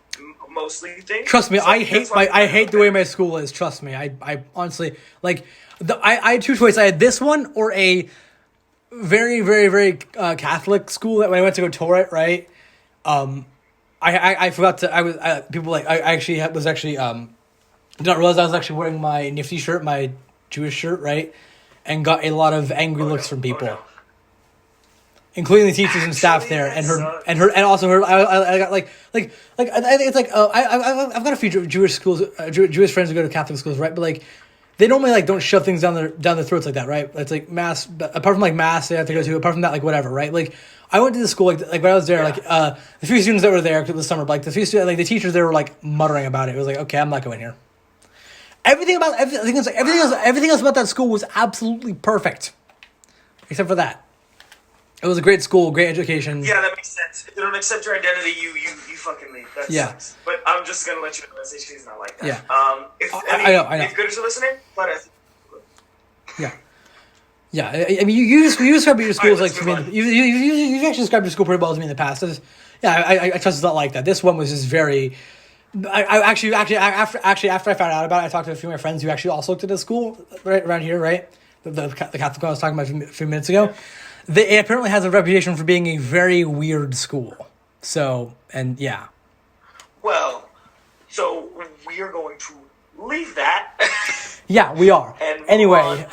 mostly thing. Trust me, So I hate the way my school is. Trust me, I honestly like I had two choices. I had this one or a very very very Catholic school that when I went to go tour it, right? I forgot to people like I actually was actually did not realize I was actually wearing my Nifty shirt, my Jewish shirt, right? And got a lot of angry looks from people, including the teachers and staff there, and also her. I got like I think it's like I've got a few Jewish schools, Jewish friends who go to Catholic schools, right? But like they normally like don't shove things down their throats like that, right? It's like mass, apart from like mass they have to go to. Apart from that, like whatever, right? Like I went to the school like when I was there, like the few students that were there this summer, like the few students, like the teachers there were like muttering about it. It was like, okay, I'm not going here. Everything else about that school was absolutely perfect, except for that. It was a great school, great education. Yeah, that makes sense. If they don't accept your identity, you fucking leave. That sucks. But I'm just gonna let you know that HK's not like that. Yeah. I know. If good are listening, but yeah. Yeah, I mean, you described your school as like to me. You've actually described your school pretty well to me in the past. I trust it's not like that. This one was just very. I actually after I found out about it, I talked to a few of my friends who actually also looked at the school right around here, right? The Catholic one I was talking about a few minutes ago. It apparently has a reputation for being a very weird school. So, and yeah. Well, so we are going to leave that. Yeah, we are. And anyway,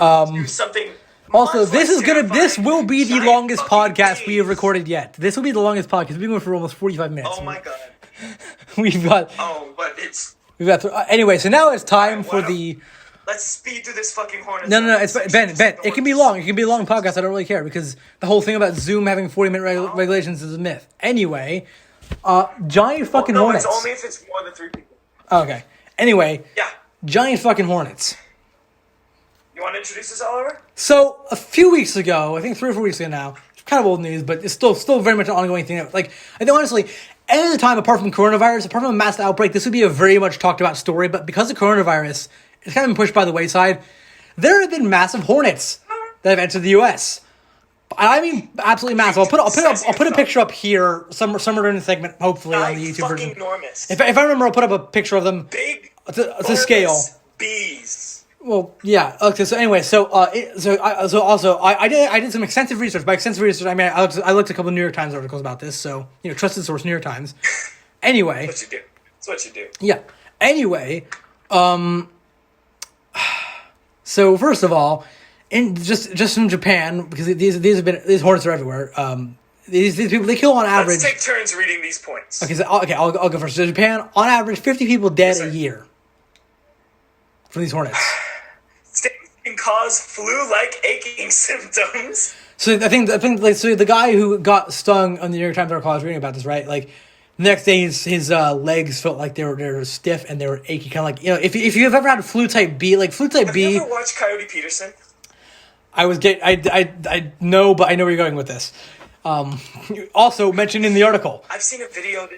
something. Also, this will be the longest podcast we have recorded yet. This will be the longest podcast. We've been going for almost 45 minutes. Oh my god. We've got. Oh, but it's. We've got. Anyway, so now it's time for the. Let's speed through this fucking hornet. No. It's Ben. It can be long. It can be a long podcast. I don't really care because the whole thing about Zoom having 40-minute regulations is a myth. Anyway, giant fucking hornets. It's only if it's more than 3 people. Okay. Anyway. Yeah. Giant fucking hornets. You want to introduce this, Oliver? So a few weeks ago, I think 3 or 4 weeks ago now, it's kind of old news, but it's still very much an ongoing thing. Like I think honestly, any other time apart from coronavirus, apart from a mass outbreak, this would be a very much talked about story. But because of coronavirus, it's kind of been pushed by the wayside. There have been massive hornets that have entered the U.S. I mean, absolutely massive. I'll put a picture up here somewhere during the segment, hopefully on the YouTube version. Enormous. If I remember, I'll put up a picture of them. Big to scale. Bees. Well, yeah. Okay. So anyway, I did some extensive research. By extensive research, I mean I looked at a couple of New York Times articles about this. So trusted source, New York Times. Anyway, That's what you do. Yeah. Anyway, so first of all, in just from Japan, because these hornets are everywhere. These people, they kill on average. Let's take turns reading these points. Okay. I'll go first. So Japan, on average, 50 people dead a year from these hornets. Can cause flu-like aching symptoms. So I think so the guy who got stung on the New York Times article, I was reading about this, right? Like the next day his legs felt like they were stiff and they were achy, kind of like if you've ever had flu type B, like flu type B. Have you ever watched Coyote Peterson? I know, but I know where you're going with this. Also mentioned in the article. I've seen a video of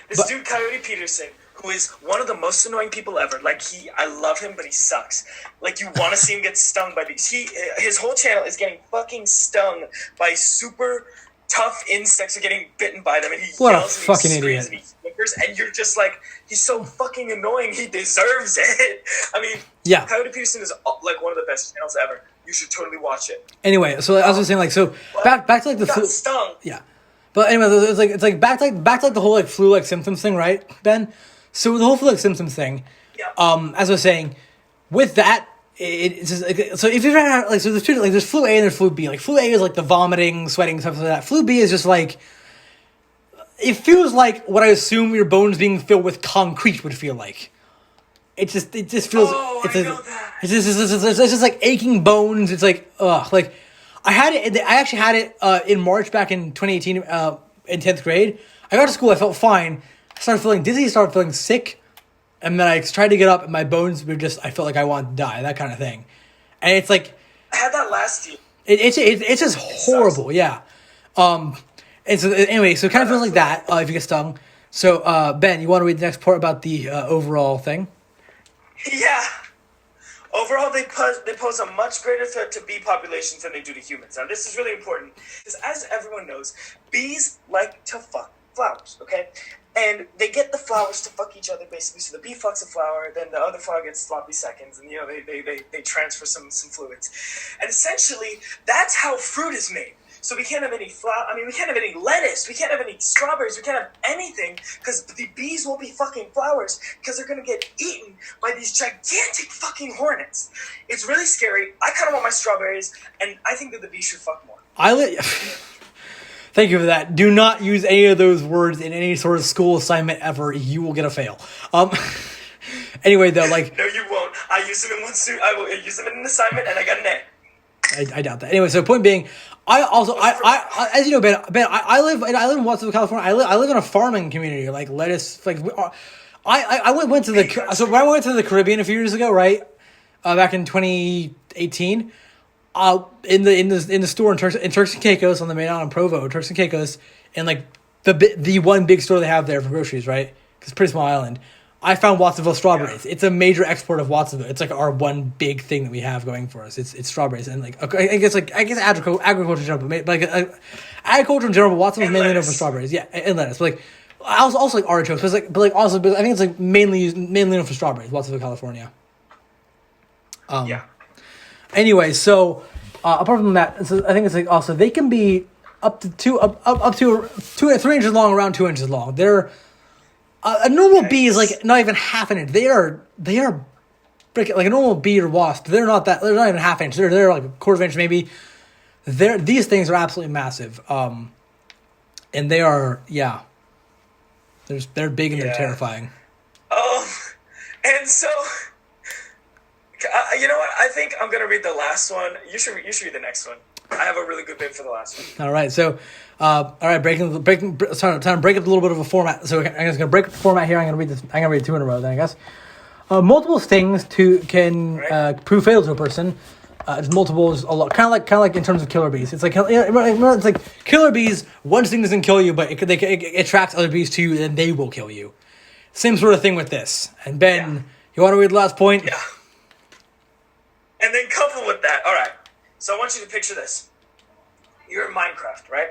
this dude Coyote Peterson, who is one of the most annoying people ever. Like I love him, but he sucks. Like you want to see him get stung by these. His whole channel is getting fucking stung by super tough insects are getting bitten by them, and he what yells a fucking idiot. And he whimpers, and you're just like, he's so fucking annoying. He deserves it. I mean, yeah. Coyote Peterson is like one of the best channels ever. You should totally watch it. Anyway, so I was just saying, like, so back to like the flu. Stung. Yeah, but anyway, it's like back to the whole like flu-like symptoms thing, right, Ben? So the whole flu-like symptoms thing, as I was saying, with that, it's just like, so if you've ever had, like, so there's flu A and there's flu B. Like flu A is like the vomiting, sweating, stuff like that. Flu B is just like, it feels like what I assume your bones being filled with concrete would feel like. it just feels it's just like aching bones. It's like ugh. Like I actually had it in March back in 2018 in 10th grade. I got to school, I felt fine. I started feeling dizzy, started feeling sick, and then I tried to get up, and my bones were I felt like I wanted to die, that kind of thing. And it's like I had that last year. It's just horrible, sucks. Yeah. And so anyway, so it kind of feels like that if you get stung. So Ben, you want to read the next part about the overall thing? Yeah. Overall, they pose a much greater threat to bee populations than they do to humans. Now, this is really important because, as everyone knows, bees like to fuck flowers, okay? And they get the flowers to fuck each other, basically. So the bee fucks a flower, then the other flower gets sloppy seconds, and, they transfer some fluids. And essentially, that's how fruit is made. So we can't have any we can't have any lettuce, we can't have any strawberries, we can't have anything because the bees will be fucking flowers because they're going to get eaten by these gigantic fucking hornets. It's really scary. I kind of want my strawberries, and I think that the bees should fuck more. Thank you for that. Do not use any of those words in any sort of school assignment ever. You will get a fail. Anyway, though, like... No, you won't. I use them in one suit. I will use them in an assignment, and I got an A. I doubt that. Anyway, so point being, I as you know, Ben, I live in Watsonville, California. I live in a farming community, like lettuce. Like I went to the so when I went to the Caribbean a few years ago, right, back in 2018, in the store in Turks and Caicos on the main island in Provo, Turks and Caicos, and like the one big store they have there for groceries, right? Because it's a pretty small island. I found Watsonville strawberries. Yeah. It's a major export of Watsonville. It's like our one big thing that we have going for us. It's strawberries and like I guess agriculture in general, but like agriculture in general. But Watsonville's mainly known for strawberries. Yeah, and lettuce. But like also like artichokes. But I think it's like mainly known for strawberries. Watsonville, California. Yeah. Anyway, so apart from that, so I think it's like also they can be up to 3 inches long, around 2 inches long. They're a normal bee is like not even half an inch. They are like a normal bee or wasp. They're not even half inch. They're like a quarter of inch maybe. These things are absolutely massive. And they are they're big and they're terrifying. And so you know what? I think I'm gonna read the last one. You should read the next one. I have a really good bit for the last one. All right, so time to break up a little bit of a format. So I'm just gonna break up the format here. I'm gonna read 2 in a row. Then I guess multiple stings can prove fatal to a person. It's multiples a lot, kind of like in terms of killer bees. It's like it's like killer bees. One sting doesn't kill you, but it attracts other bees to you, and they will kill you. Same sort of thing with this. And Ben, you want to read the last point? Yeah. And then coupled with that, all right. So I want you to picture this. You're in Minecraft, right?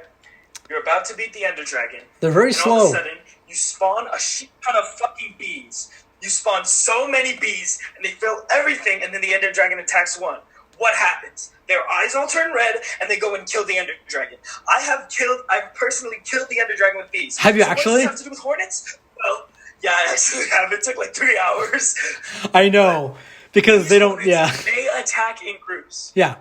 You're about to beat the Ender Dragon. They're very slow. All of a sudden, you spawn a shit ton of fucking bees. You spawn so many bees, and they fill everything, and then the Ender Dragon attacks one. What happens? Their eyes all turn red, and they go and kill the Ender Dragon. I've personally killed the Ender Dragon with bees. Have you actually? What does this have to do with hornets? Well, yeah, I actually have. It took like 3 hours. I know. Because they don't, They attack in groups. Yeah.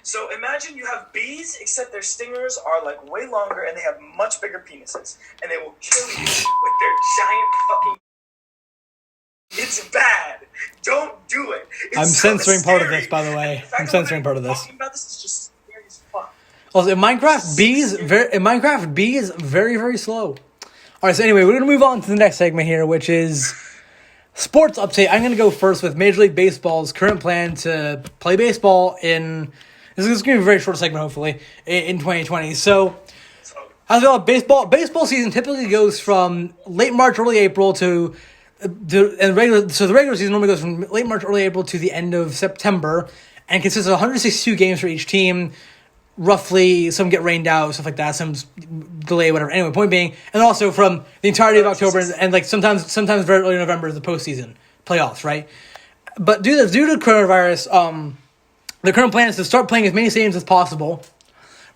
So imagine you have bees, except their stingers are like way longer and they have much bigger penises. And they will kill you with their giant fucking... It's bad. Don't do it. I'm censoring part of this, by the way. I'm censoring part of this. Talking about this is just scary as fuck. Also, in Minecraft, bees very, very slow. All right, so anyway, we're going to move on to the next segment here, which is... sports update. I'm going to go first with Major League Baseball's current plan to play baseball in... This is going to be a very short segment, hopefully, in 2020. So, as well, baseball season typically goes from late March, early April to the regular season normally goes from late March, early April to the end of September, and consists of 162 games for each team. Roughly, some get rained out, stuff like that, some delay, whatever. Anyway, point being, and also from the entirety of October and like sometimes very early November is the postseason playoffs, right? But due to coronavirus, the current plan is to start playing as many stadiums as possible.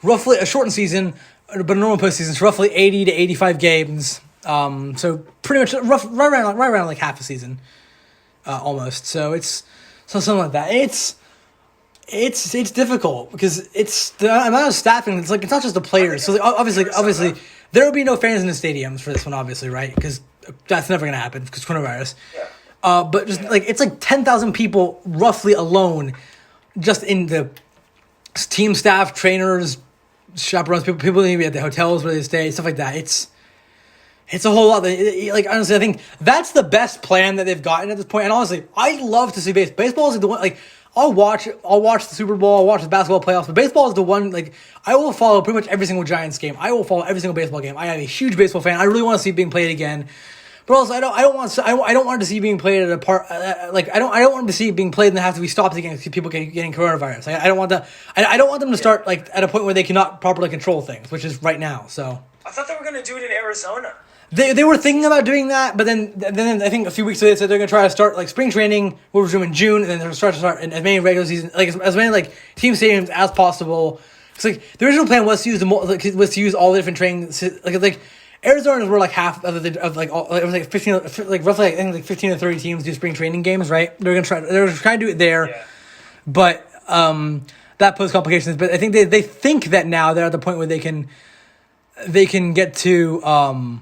Roughly a shortened season, but a normal postseason is roughly 80 to 85 games. So pretty much right around like half a season, almost. So it's something like that. It's difficult because it's the amount of staffing. It's not just the players. So obviously there will be no fans in the stadiums for this one, obviously, right? Because that's never going to happen because coronavirus. Yeah. But just like it's like 10,000 people roughly alone, just in the team staff, trainers, chaperones, people need to be at the hotels where they stay, stuff like that. It's a whole lot. Like honestly, I think that's the best plan that they've gotten at this point. And honestly, I love to see baseball. Baseball is like the one. Like I'll watch the Super Bowl. I'll watch the basketball playoffs. But baseball is the one. Like I will follow pretty much every single Giants game. I will follow every single baseball game. I am a huge baseball fan. I really want to see it being played again. But also, I don't want to see it being played at a part. Like I don't want to see it being played and have to be stopped again because people getting coronavirus. Like, I don't want them to start like at a point where they cannot properly control things, which is right now. So I thought they were going to do it in Arizona. They were thinking about doing that, but then I think a few weeks ago they said they're going to try to start like spring training, we'll resume in June, and then they're going to start in as many regular season, like as many like team stadiums as possible. It's like the original plan was to use all the different training, like Arizona were like half of it was like 15, like roughly I think like 15 to 30 teams do spring training games, right? They're trying to do it there, but that poses complications. But I think they think that now they're at the point where they can get to.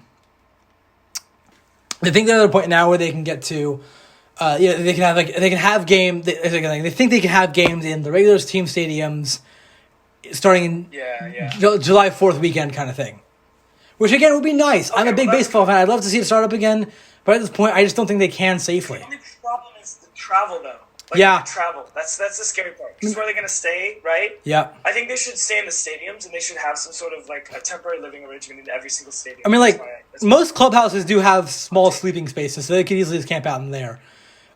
I think they're at a point now where they can get to, they can have games. They think they can have games in the regular team stadiums, starting in July 4th weekend kind of thing, which again would be nice. Okay, I'm a big baseball fan. I'd love to see it start up again, but at this point, I just don't think they can safely. The only problem is the travel, though. Travel. That's the scary part. Because where are they going to stay, right? Yeah. I think they should stay in the stadiums, and they should have some sort of like a temporary living arrangement in every single stadium. I mean, like most clubhouses do have small sleeping spaces, so they could easily just camp out in there.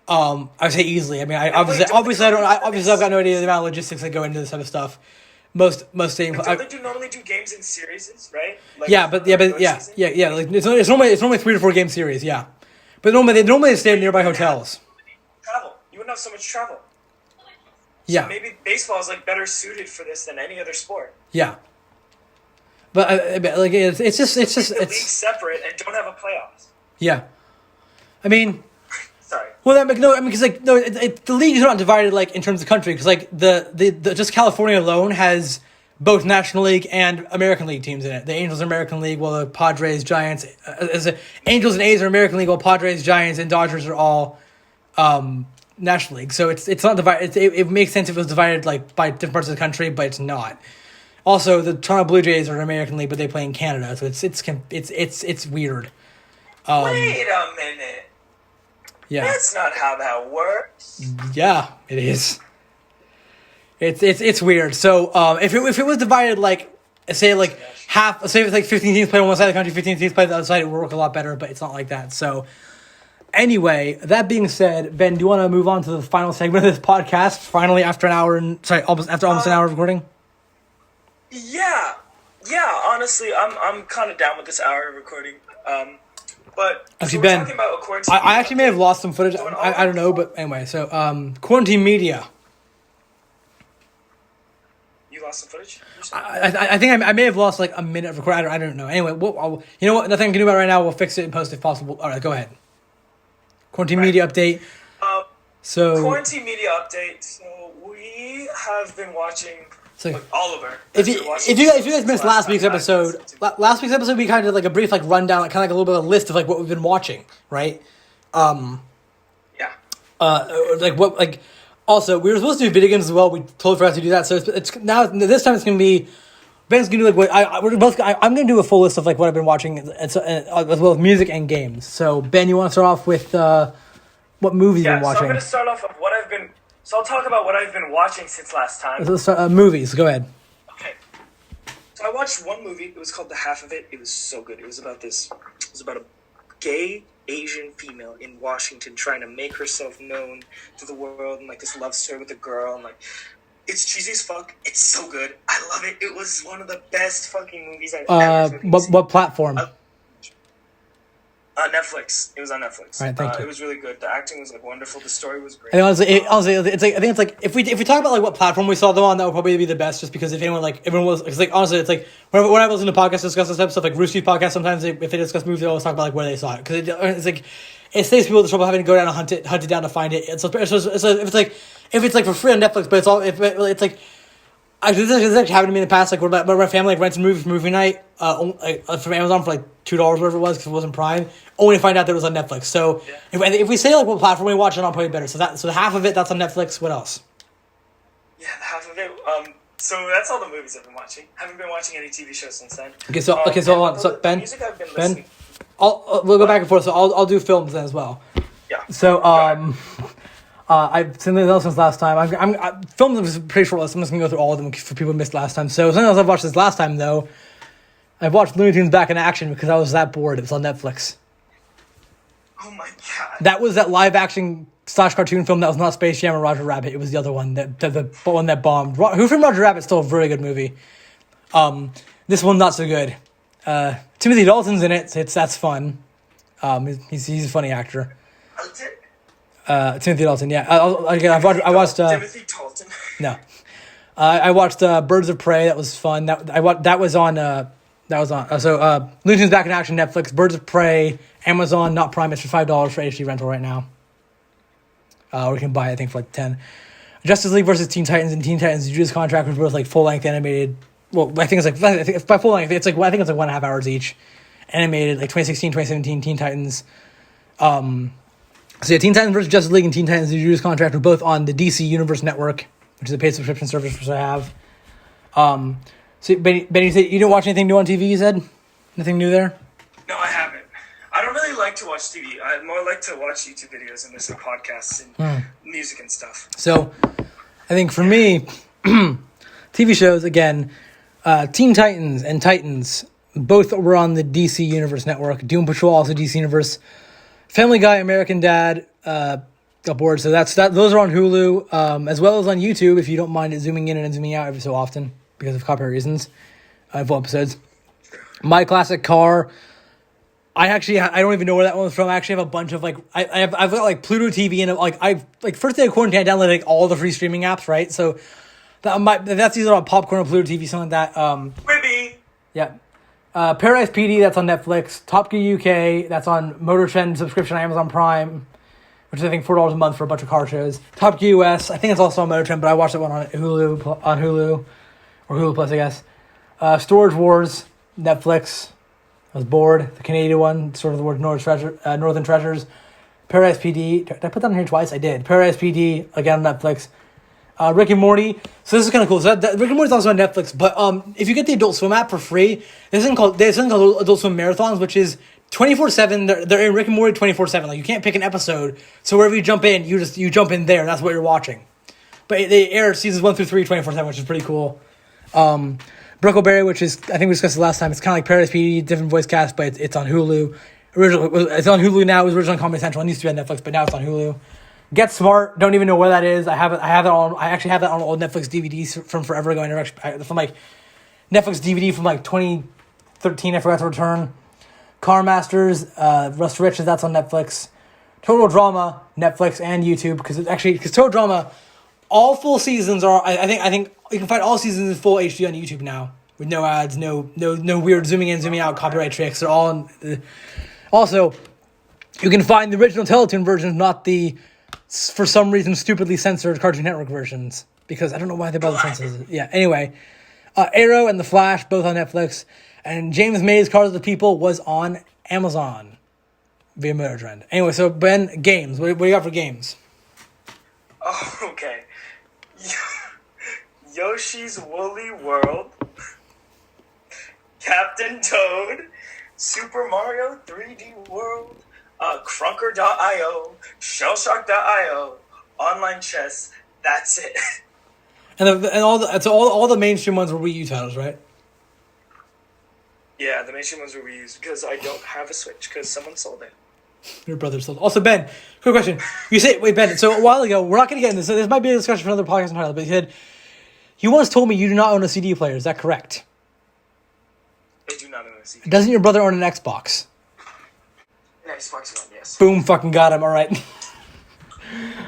I would say easily. I mean, obviously I've got no idea the amount of logistics that go into this type of stuff. Most stadiums. Don't they normally do games in series, right? Like, Like it's normally 3 to 4 game series. Yeah, but normally they stay in nearby hotels. Travel. You wouldn't have so much travel. Yeah. So maybe baseball is like better suited for this than any other sport. Yeah. But like it's just the leagues separate and don't have a playoffs. Yeah. I mean. Sorry. Well, because like the leagues are not divided like in terms of country because like the just California alone has both National League and American League teams in it. The Angels are American League, while the Padres, Giants, Angels and A's are American League, while Padres, Giants, and Dodgers are all National League. So it's not divided. It makes sense if it was divided like by different parts of the country, but it's not. Also, the Toronto Blue Jays are American League, but they play in Canada, so it's weird. Wait a minute. Yeah, that's not how that works. Yeah, it is. It's weird. So if it was divided like say like half, say it's like 15 teams play on one side of the country, 15 teams play on the other side, it would work a lot better. But it's not like that. So anyway, that being said, Ben, do you want to move on to the final segment of this podcast? Finally, after almost an hour of recording. Yeah. Honestly, I'm kind of down with this hour of recording. But actually, Ben, talking about a quarantine. I actually may have lost some footage. I don't know, but anyway. So quarantine media. You lost some footage? I think I may have lost like a minute of recording. I don't know. Anyway, you know what? Nothing I can do about it right now. We'll fix it and post if possible. All right, go ahead. Quarantine media update. Quarantine media update. So we have been watching. So, Oliver. If you guys missed last week's episode, we kind of did like a brief like rundown, like kind of like a little bit of a list of like what we've been watching, right? Also we were supposed to do video games as well. We totally forgot to do that. So it's now this time it's gonna be Ben's gonna do like what I'm gonna do a full list of like what I've been watching as well as music and games. So Ben, you want to start off with what movies you've been watching? So I'm gonna start off with what I've been. So I'll talk about what I've been watching since last time. Movies, go ahead. Okay. So I watched one movie. It was called The Half of It. It was so good. It was about a gay Asian female in Washington trying to make herself known to the world and like this love story with a girl and like it's cheesy as fuck. It's so good. I love it. It was one of the best fucking movies I've ever seen. What platform? Netflix. It was on Netflix. All right, thank you. It was really good. The acting was like wonderful. The story was great. And honestly, it's like if we talk about like what platform we saw them on, that would probably be the best. Just because if everyone was, it's like honestly, it's like when I listen to podcasts discuss this type of stuff, like Rooster Teeth podcast, sometimes if they discuss movies, they always talk about like where they saw it because it's like it saves people the trouble having to go down and hunt it down to find it. If it's like for free on Netflix, but it's like This actually happened to me in the past. Like, where my family rents a movie for movie night from Amazon for $2, whatever it was, because it wasn't Prime. Only to find out that it was on Netflix. So if we say what platform we watch it on, probably better. So half of it that's on Netflix. What else? Yeah, half of it. So that's all the movies I've been watching. Haven't been watching any TV shows since then. Okay, so hold on. So Ben, music I've been listening. we'll go back and forth. So I'll do films then as well. Yeah. So I've seen something else since last time. I'm films was pretty short list. I'm just gonna go through all of them for people who missed last time. So something else I've watched this last time though. I've watched Looney Tunes Back in Action because I was that bored. It was on Netflix. Oh my god. That was that live action / cartoon film that was not Space Jam or Roger Rabbit. It was the other one the one that bombed. Who Framed Roger Rabbit is still a really good movie. This one not so good. Timothy Dalton's in it. So that's fun. He's a funny actor. Timothy Dalton, yeah. I watched. Timothy Dalton. No, I watched Birds of Prey. That was fun. That was on. So Looney Tunes Back in Action, Netflix. Birds of Prey, Amazon, not Prime. It's for $5 for HD rental right now. Or you can buy it, I think, for $10. Justice League versus Teen Titans and Teen Titans Judas Contract was both full length animated. Well, I think it's by full length. I think it's 1.5 hours each. Animated 2016, 2017 Teen Titans. So yeah, Teen Titans versus Justice League and Teen Titans Judas Contract were both on the DC Universe Network, which is a paid subscription service which I have. So Benny, you didn't watch anything new on TV, you said? Nothing new there? No, I haven't. I don't really like to watch TV. I more like to watch YouTube videos and listen to podcasts and music and stuff. So, I think for me, TV shows, again, Teen Titans and Titans, both were on the DC Universe Network. Doom Patrol, also DC Universe. Family Guy, American Dad, got bored. So those are on Hulu, as well as on YouTube, if you don't mind it zooming in and zooming out every so often, because of copyright reasons. Full episodes. My Classic Car. I don't even know where that one was from. I actually have a bunch of I've got Pluto TV and first day of quarantine I downloaded all the free streaming apps, right? So that's either on Popcorn or Pluto TV, something like that. Maybe. Yeah. Paradise PD, that's on Netflix. Top Gear UK, that's on Motor Trend subscription on Amazon Prime, which is I think $4 a month for a bunch of car shows. Top Gear US, I think it's also on Motor Trend, but I watched that one on Hulu or Hulu Plus, I guess. Storage Wars, Netflix. I was bored. The Canadian one, sort of the word Northern Treasures. Paradise PD. Did I put that on here twice? I did. Paradise PD, again on Netflix. Rick and Morty. So this is kind of cool. So Rick and Morty's also on Netflix. But if you get the Adult Swim app for free, there's something called Adult Swim Marathons, which is 24/7. They're in Rick and Morty 24/7. You can't pick an episode. So wherever you jump in, you jump in there. And that's what you're watching. But they air seasons 1 through 3 24/7, which is pretty cool. Brickleberry, which is, I think we discussed it last time. It's kind of like Paradise PD, different voice cast, but it's on Hulu. It's on Hulu now. It was originally on Comedy Central. It used to be on Netflix, but now it's on Hulu. Get Smart. Don't even know where that is. I actually have that on old Netflix DVDs from forever ago. From Netflix DVD from 2013. I forgot to return. Car Masters. Rust Riches. That's on Netflix. Total Drama. Netflix and YouTube because Total Drama. All full seasons are. I think you can find all seasons in full HD on YouTube now with no ads, no weird zooming in, zooming out copyright tricks. They're all. Also, you can find the original Teletoon versions, not the, for some reason, stupidly censored Cartoon Network versions because I don't know why they bother censoring it. Yeah. Anyway, Arrow and The Flash both on Netflix, and James May's Cars of the People was on Amazon via Motor Trend. Anyway, so Ben, games. What do you got for games? Oh, okay. Yoshi's Woolly World, Captain Toad, Super Mario 3D World, Crunker.io, Shellshock.io, Online Chess. That's it. And all the mainstream ones were Wii U titles, right? Yeah, the mainstream ones were Wii U's because I don't have a Switch because someone sold it. Your brother sold it. Also, Ben, quick question. Wait, Ben, so a while ago, we're not going to get into this. So this might be a discussion for another podcast entitled, but you once told me you do not own a CD player. Is that correct? I do not own a CD. Doesn't your brother own an Xbox? An Xbox One, yes. Boom, fucking got him. All right.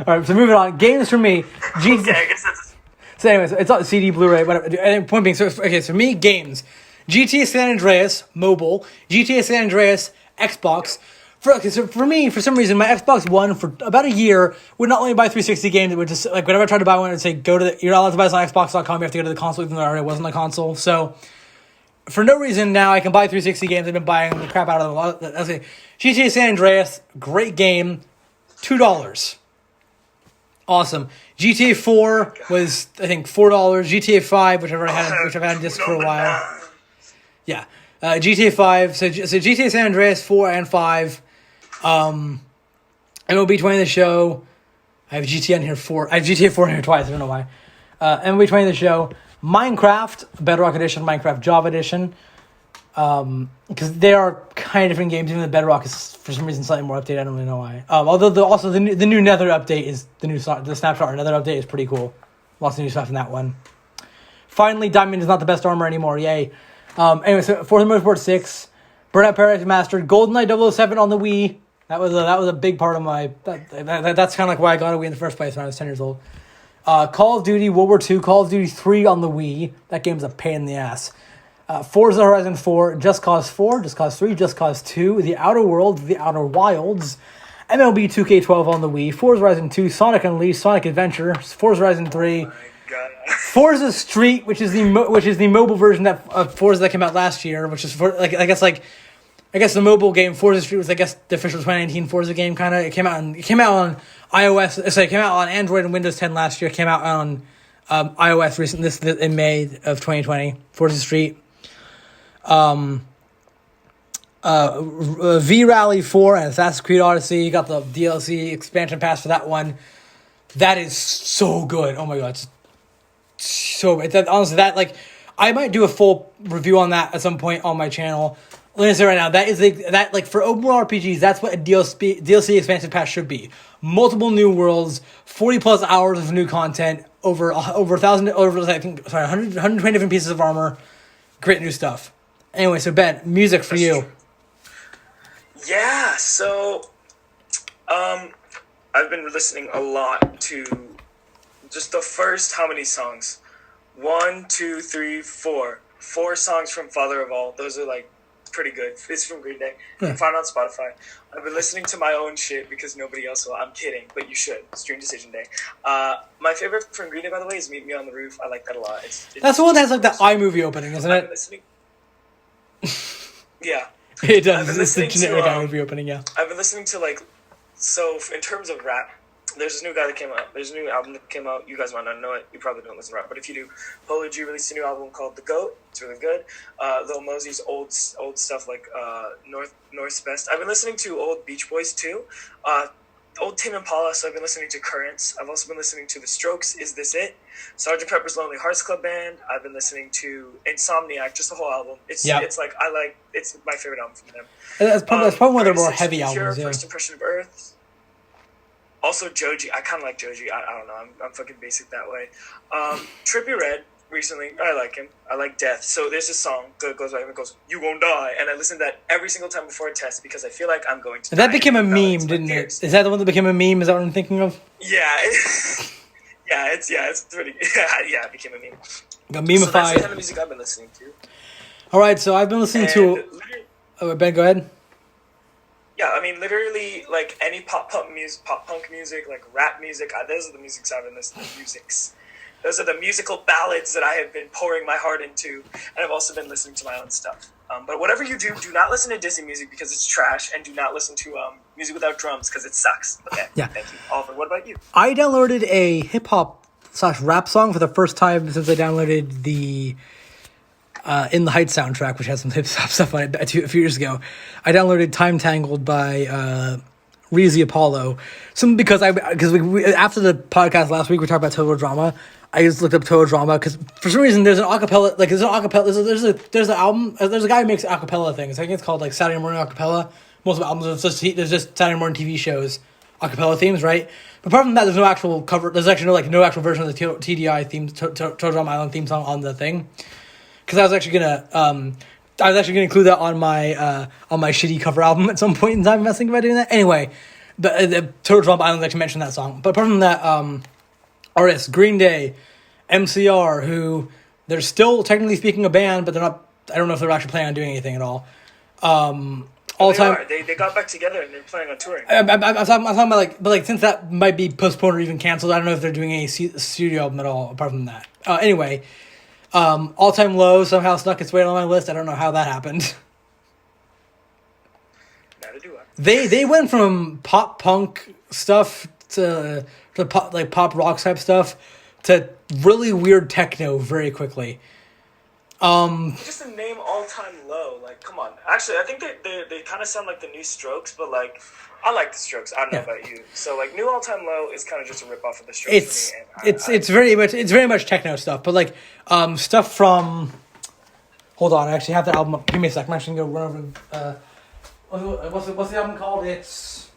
All right, so moving on. Games for me. Okay, I guess that's... So anyways, it's on CD, Blu-ray, whatever. And point being, so for me, games. GTA San Andreas, mobile. GTA San Andreas, Xbox. So for me, for some reason, my Xbox One for about a year would not only buy 360 games, it would just, like, whenever I tried to buy one, it would say, you're not allowed to buy this on Xbox.com, you have to go to the console, even though I already wasn't a console. So, for no reason, now I can buy 360 games. I've been buying the crap out of them. Okay. GTA San Andreas, great game, $2. Awesome. GTA 4 was, I think, $4. GTA 5, which I've had on disc for a while. Yeah. GTA 5, so GTA San Andreas 4 and 5, MLB 20 the show. I have GTA on here I have GTA 4 on here twice. I don't know why. MLB 20 the show. Minecraft Bedrock Edition. Minecraft Java Edition. Because they are kind of different games. Even the Bedrock is for some reason slightly more updated. I don't really know why. Although the new Nether update is the Snapshot or Nether update is pretty cool. Lots of new stuff in that one. Finally, Diamond is not the best armor anymore. Yay. Anyway, so Forza Motorsport 6, Burnout Paradise Remastered, GoldenEye 007 on the Wii. That was a big part of my... That's kind of like why I got a Wii in the first place when I was 10 years old. Call of Duty World War II, Call of Duty 3 on the Wii. That game's a pain in the ass. Forza Horizon 4, Just Cause 4, Just Cause 3, Just Cause 2, The Outer Worlds, The Outer Wilds, MLB 2K12 on the Wii, Forza Horizon 2, Sonic Unleashed, Sonic Adventure, Forza Horizon 3... Forza Street, which is the mobile version of Forza that came out last year, which is I guess the mobile game Forza Street was, I guess, the official 2019 Forza game kind of. It came out on iOS. So it came out on Android and Windows 10 last year. It came out on iOS recently in May of 2020. Forza Street. V-Rally 4 and Assassin's Creed Odyssey. You got the DLC expansion pass for that one. That is so good. Oh my god. So honestly, I might do a full review on that at some point on my channel. Let me say right now, that for open world RPGs, that's what a DLC expansion pass should be. Multiple new worlds, 40 plus hours of new content, over 120 different pieces of armor, great new stuff. Anyway, so Ben, music for you. Yeah, so I've been listening a lot to just the first, how many songs? 1, 2, 3, 4. 4 songs from Father of All. Those are pretty good. It's from Green Day. You can find it on Spotify. I've been listening to my own shit because nobody else will. I'm kidding, but you should. Stream Decision Day. My favorite from Green Day, by the way, is Meet Me on the Roof. I like that a lot. That's the one that has the iMovie opening, isn't it? Yeah. It does. It's the generic iMovie opening, yeah. I've been listening to so in terms of rap, there's this new guy that came out. There's a new album that came out. You guys might not know it. You probably don't listen to rap, but if you do, Polo G released a new album called The Goat. It's really good. Lil Mosey's old stuff like North's Best. I've been listening to old Beach Boys too. Old Tame Impala. So I've been listening to Currents. I've also been listening to The Strokes. Is This It? Sgt. Pepper's Lonely Hearts Club Band. I've been listening to Insomniac. Just the whole album. It's my favorite album from them. That's probably one of their more heavy albums. Yeah. First Impression of Earth. Also, Joji. I kind of like Joji. I don't know. I'm fucking basic that way. Trippie Redd, recently. I like him. I like Death. So there's this song that goes right and it goes, "You Won't Die." And I listen to that every single time before a test because I feel like I'm going to die. That became a meme, didn't it? Is that the one that became a meme? Is that what I'm thinking of? Yeah. It's pretty... Yeah, it became a meme. Got memeified. So that's the kind of music I've been listening to. All right, so I've been listening to... Oh, Ben, go ahead. Yeah, I mean, literally, any pop punk music, rap music, those are the musics I've been listening to. Those are the musical ballads that I have been pouring my heart into, and I've also been listening to my own stuff. But whatever you do not listen to Disney music because it's trash, and do not listen to music without drums because it sucks. Okay, yeah. Thank you. Oliver, what about you? I downloaded a hip-hop/rap song for the first time since I downloaded the... In the Heights soundtrack, which has some hip hop stuff on it a few years ago. I downloaded Time Tangled by Reezy Apollo. Because after the podcast last week, we talked about Total Drama. I just looked up Total Drama because for some reason there's an acapella. There's an album. There's a guy who makes acapella things. I think it's called Saturday Morning Acapella. Most of the albums there's just Saturday morning TV shows acapella themes, right? But apart from that, there's no actual cover. There's actually no actual version of the TDI theme, Total Drama Island theme song on the thing. Because I was actually gonna include that on my shitty cover album at some point in time. I was thinking about doing that. Anyway, the Total Drama Island actually mentioned that song. But apart from that, artists Green Day, MCR, who they're still technically speaking a band, but they're not. I don't know if they're actually planning on doing anything at all. all time. They got back together and they're planning on touring. I'm talking about like, but like since that might be postponed or even canceled, I don't know if they're doing any studio album at all apart from that. Anyway, All Time Low somehow snuck its way on my list. I don't know how that happened. Neither do I. They went from pop punk stuff to pop, like pop rock type stuff to really weird techno very quickly. Just the name All Time Low, like, come on. Actually, I think they kind of sound like the new Strokes, but like, I like the Strokes. I don't know about you. So like, new All Time Low is kind of just a rip off of the Strokes for me. It's very much techno stuff, but like stuff from. Hold on, I actually have the album up. Give me a second. I'm actually gonna run over. What's the album called? It's.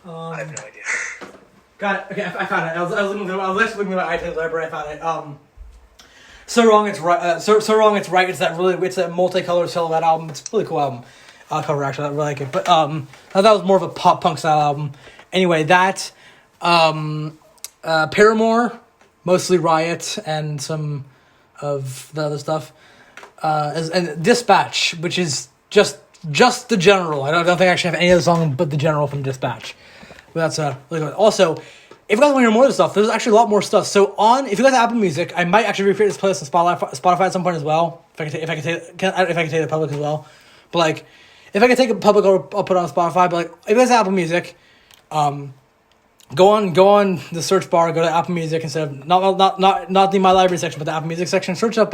I have no idea. Got it. Okay, I found it. I was looking through my iTunes library. I found it. So Wrong It's Right. So Wrong It's Right. It's that multicolored silhouette album. It's a really cool album. Cover actually, I really like it. But I thought that was more of a pop punk style album. Anyway, that Paramore, mostly Riot and some of the other stuff, and Dispatch, which is just the General. I don't think I actually have any other song but the General from Dispatch. But that's really good. Also, if you guys want to hear more of the stuff, there's actually a lot more stuff. So if you guys have Apple Music, I might actually recreate this playlist on Spotify at some point as well. If I can take it public as well. But like, if I can take it public, I'll put it on Spotify. But like, if you guys have Apple Music, go on the search bar, go to Apple Music instead of not the My Library section, but the Apple Music section. Search up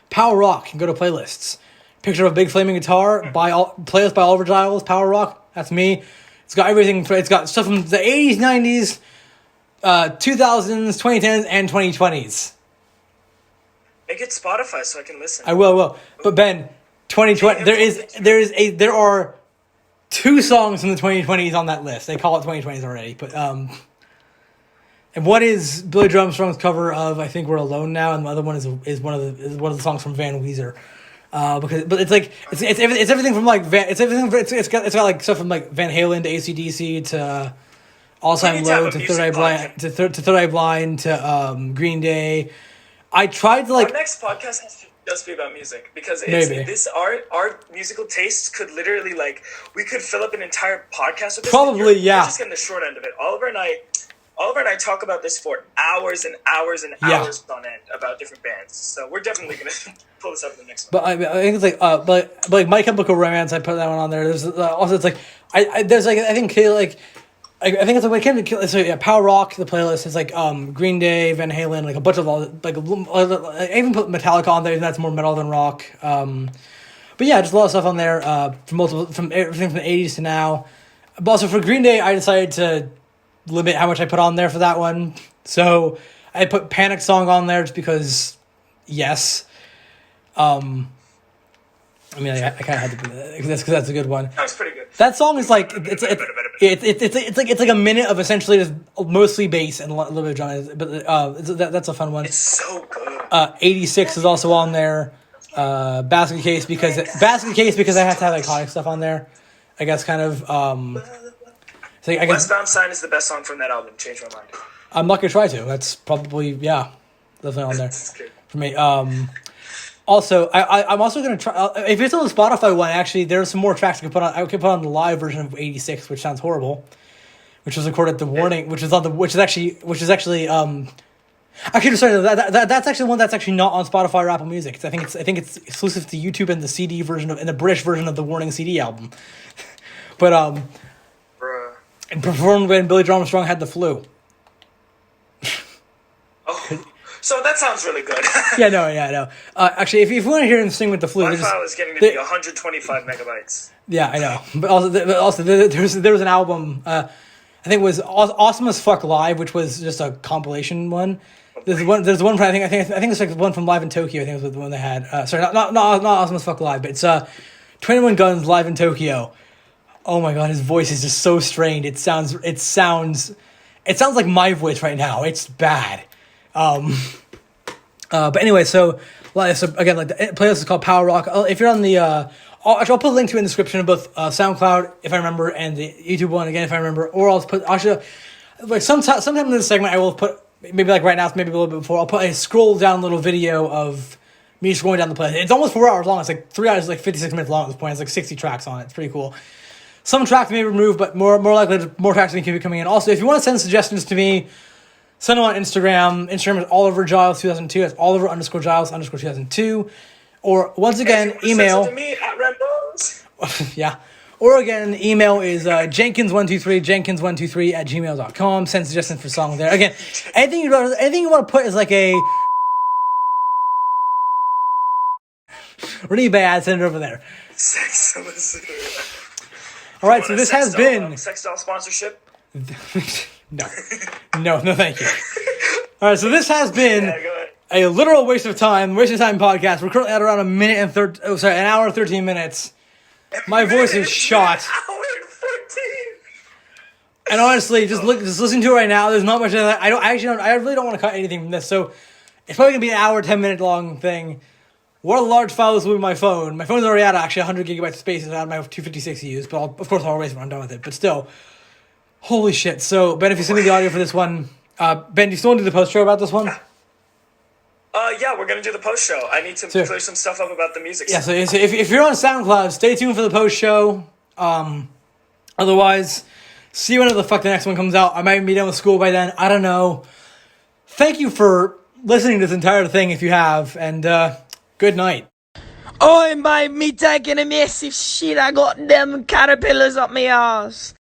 Power Rock and go to playlists. Picture of a big flaming guitar playlist by Oliver Giles. Power Rock. That's me. It's got everything. It's got stuff from the 80s, 90s. 2000s, 2010s, and 2020s. Make it Spotify so I can listen. I will. But Ben, 2020. There are 2 songs from the 2020s on that list. They call it 2020s already, but and one is Billy Joe Armstrong's cover of "I Think We're Alone Now," and the other one is one of the songs from Van Weezer. But it's like it's everything from like it's got like stuff from like Van Halen to AC/DC to. All Time Low to Third Eye Blind to Third Eye Blind to Green Day. I tried to like. Our next podcast has to just be about music because our musical tastes could literally we could fill up an entire podcast with this. Probably, yeah. You're just getting the short end of it. Oliver and I talk about this for hours and hours and hours on end about different bands. So we're definitely gonna pull this up in the next one. But I think it's like like My Chemical Romance. I put that one on there. There's also it's like there's like I think like. I think it's like so yeah, Power Rock. The playlist is like Green Day, Van Halen, like a bunch of all like I even put Metallica on there. That's more metal than rock. But yeah, just a lot of stuff on there from everything from the 80s to now. But also for Green Day, I decided to limit how much I put on there for that one. So I put Panic Song on there just because, yes. I mean, I kind of had to put that because that's a good one. That was pretty good. That song is like it's like a minute of essentially just mostly bass and a little bit of drum, but that's a fun one. It's so good. 86 is also on there. Basket Case because I have to have iconic stuff on there. I guess kind of. So I guess Westbound Sign is the best song from that album. Change my mind. I'm not gonna try to. That's probably definitely on there for me. Also, I'm also gonna try. If it's on the Spotify one, actually, there's some more tracks I could put on. I could put on the live version of '86, which sounds horrible, which was recorded at the Warning, which is actually. Actually, sorry, that's actually one that's actually not on Spotify or Apple Music. I think it's exclusive to YouTube and the CD version and the British version of the Warning CD album. But and performed when Billy Joe Armstrong had the flu. Oh. So that sounds really good. No. Actually, if you want to hear him sing with the flu, my file is getting to be 125 megabytes. Yeah, I know. But also there was an album. I think it was Awesome as Fuck Live, which was just a compilation one. There's one from I think it's like one from Live in Tokyo. I think it was the one they had. Sorry, not Awesome as Fuck Live, but it's 21 Guns Live in Tokyo. Oh my god, his voice is just so strained. It sounds like my voice right now. It's bad. But anyway, so again, like the playlist is called Power Rock. If you're on the, I'll put a link to it in the description of both SoundCloud if I remember and the YouTube one again if I remember, or like sometime in this segment I will put maybe like right now, maybe a little bit before I'll put a scroll down little video of me just going down the playlist. It's almost 4 hours long. It's like 3 hours, like 56 minutes long at this point. It's like 60 tracks on it. It's pretty cool. Some tracks may be removed, but more likely more tracks can be coming in. Also, if you want to send suggestions to me, send them on Instagram. Instagram is Oliver_Giles2002. That's Oliver_Giles_2002. Or once again, email. Send it to me at Rambos. Yeah. Or again, email is jenkins123 @gmail.com. Send suggestions for songs there. Again, anything you want to put is like a really bad. Send it over there. Sex solicitor. All right, so this has been sex doll sponsorship. No, thank you. All right, so this has been a literal waste of time podcast. We're currently at around an hour and 13 minutes. My voice is shot. Hour and 14. And honestly, just listen to it right now. There's not much of that. I really don't want to cut anything from this. So it's probably gonna be an hour, 10-minute long thing. What a large file this will be my phone. My phone's already at actually 100 gigabytes of space out of my 256 use, but of course I'll erase when I'm done with it. But still, holy shit. So Ben, if you send me the audio for this one, Ben, do you still want to do the post show about this one? Yeah, we're gonna do the post show. I need to clear some stuff up about the music. Yeah, so if you're on SoundCloud, stay tuned for the post show. Otherwise, see whenever the fuck the next one comes out. I might be done with school by then. I don't know. Thank you for listening to this entire thing if you have, and good night. Oi, mate, me taking a massive shit. I got them caterpillars up my arse.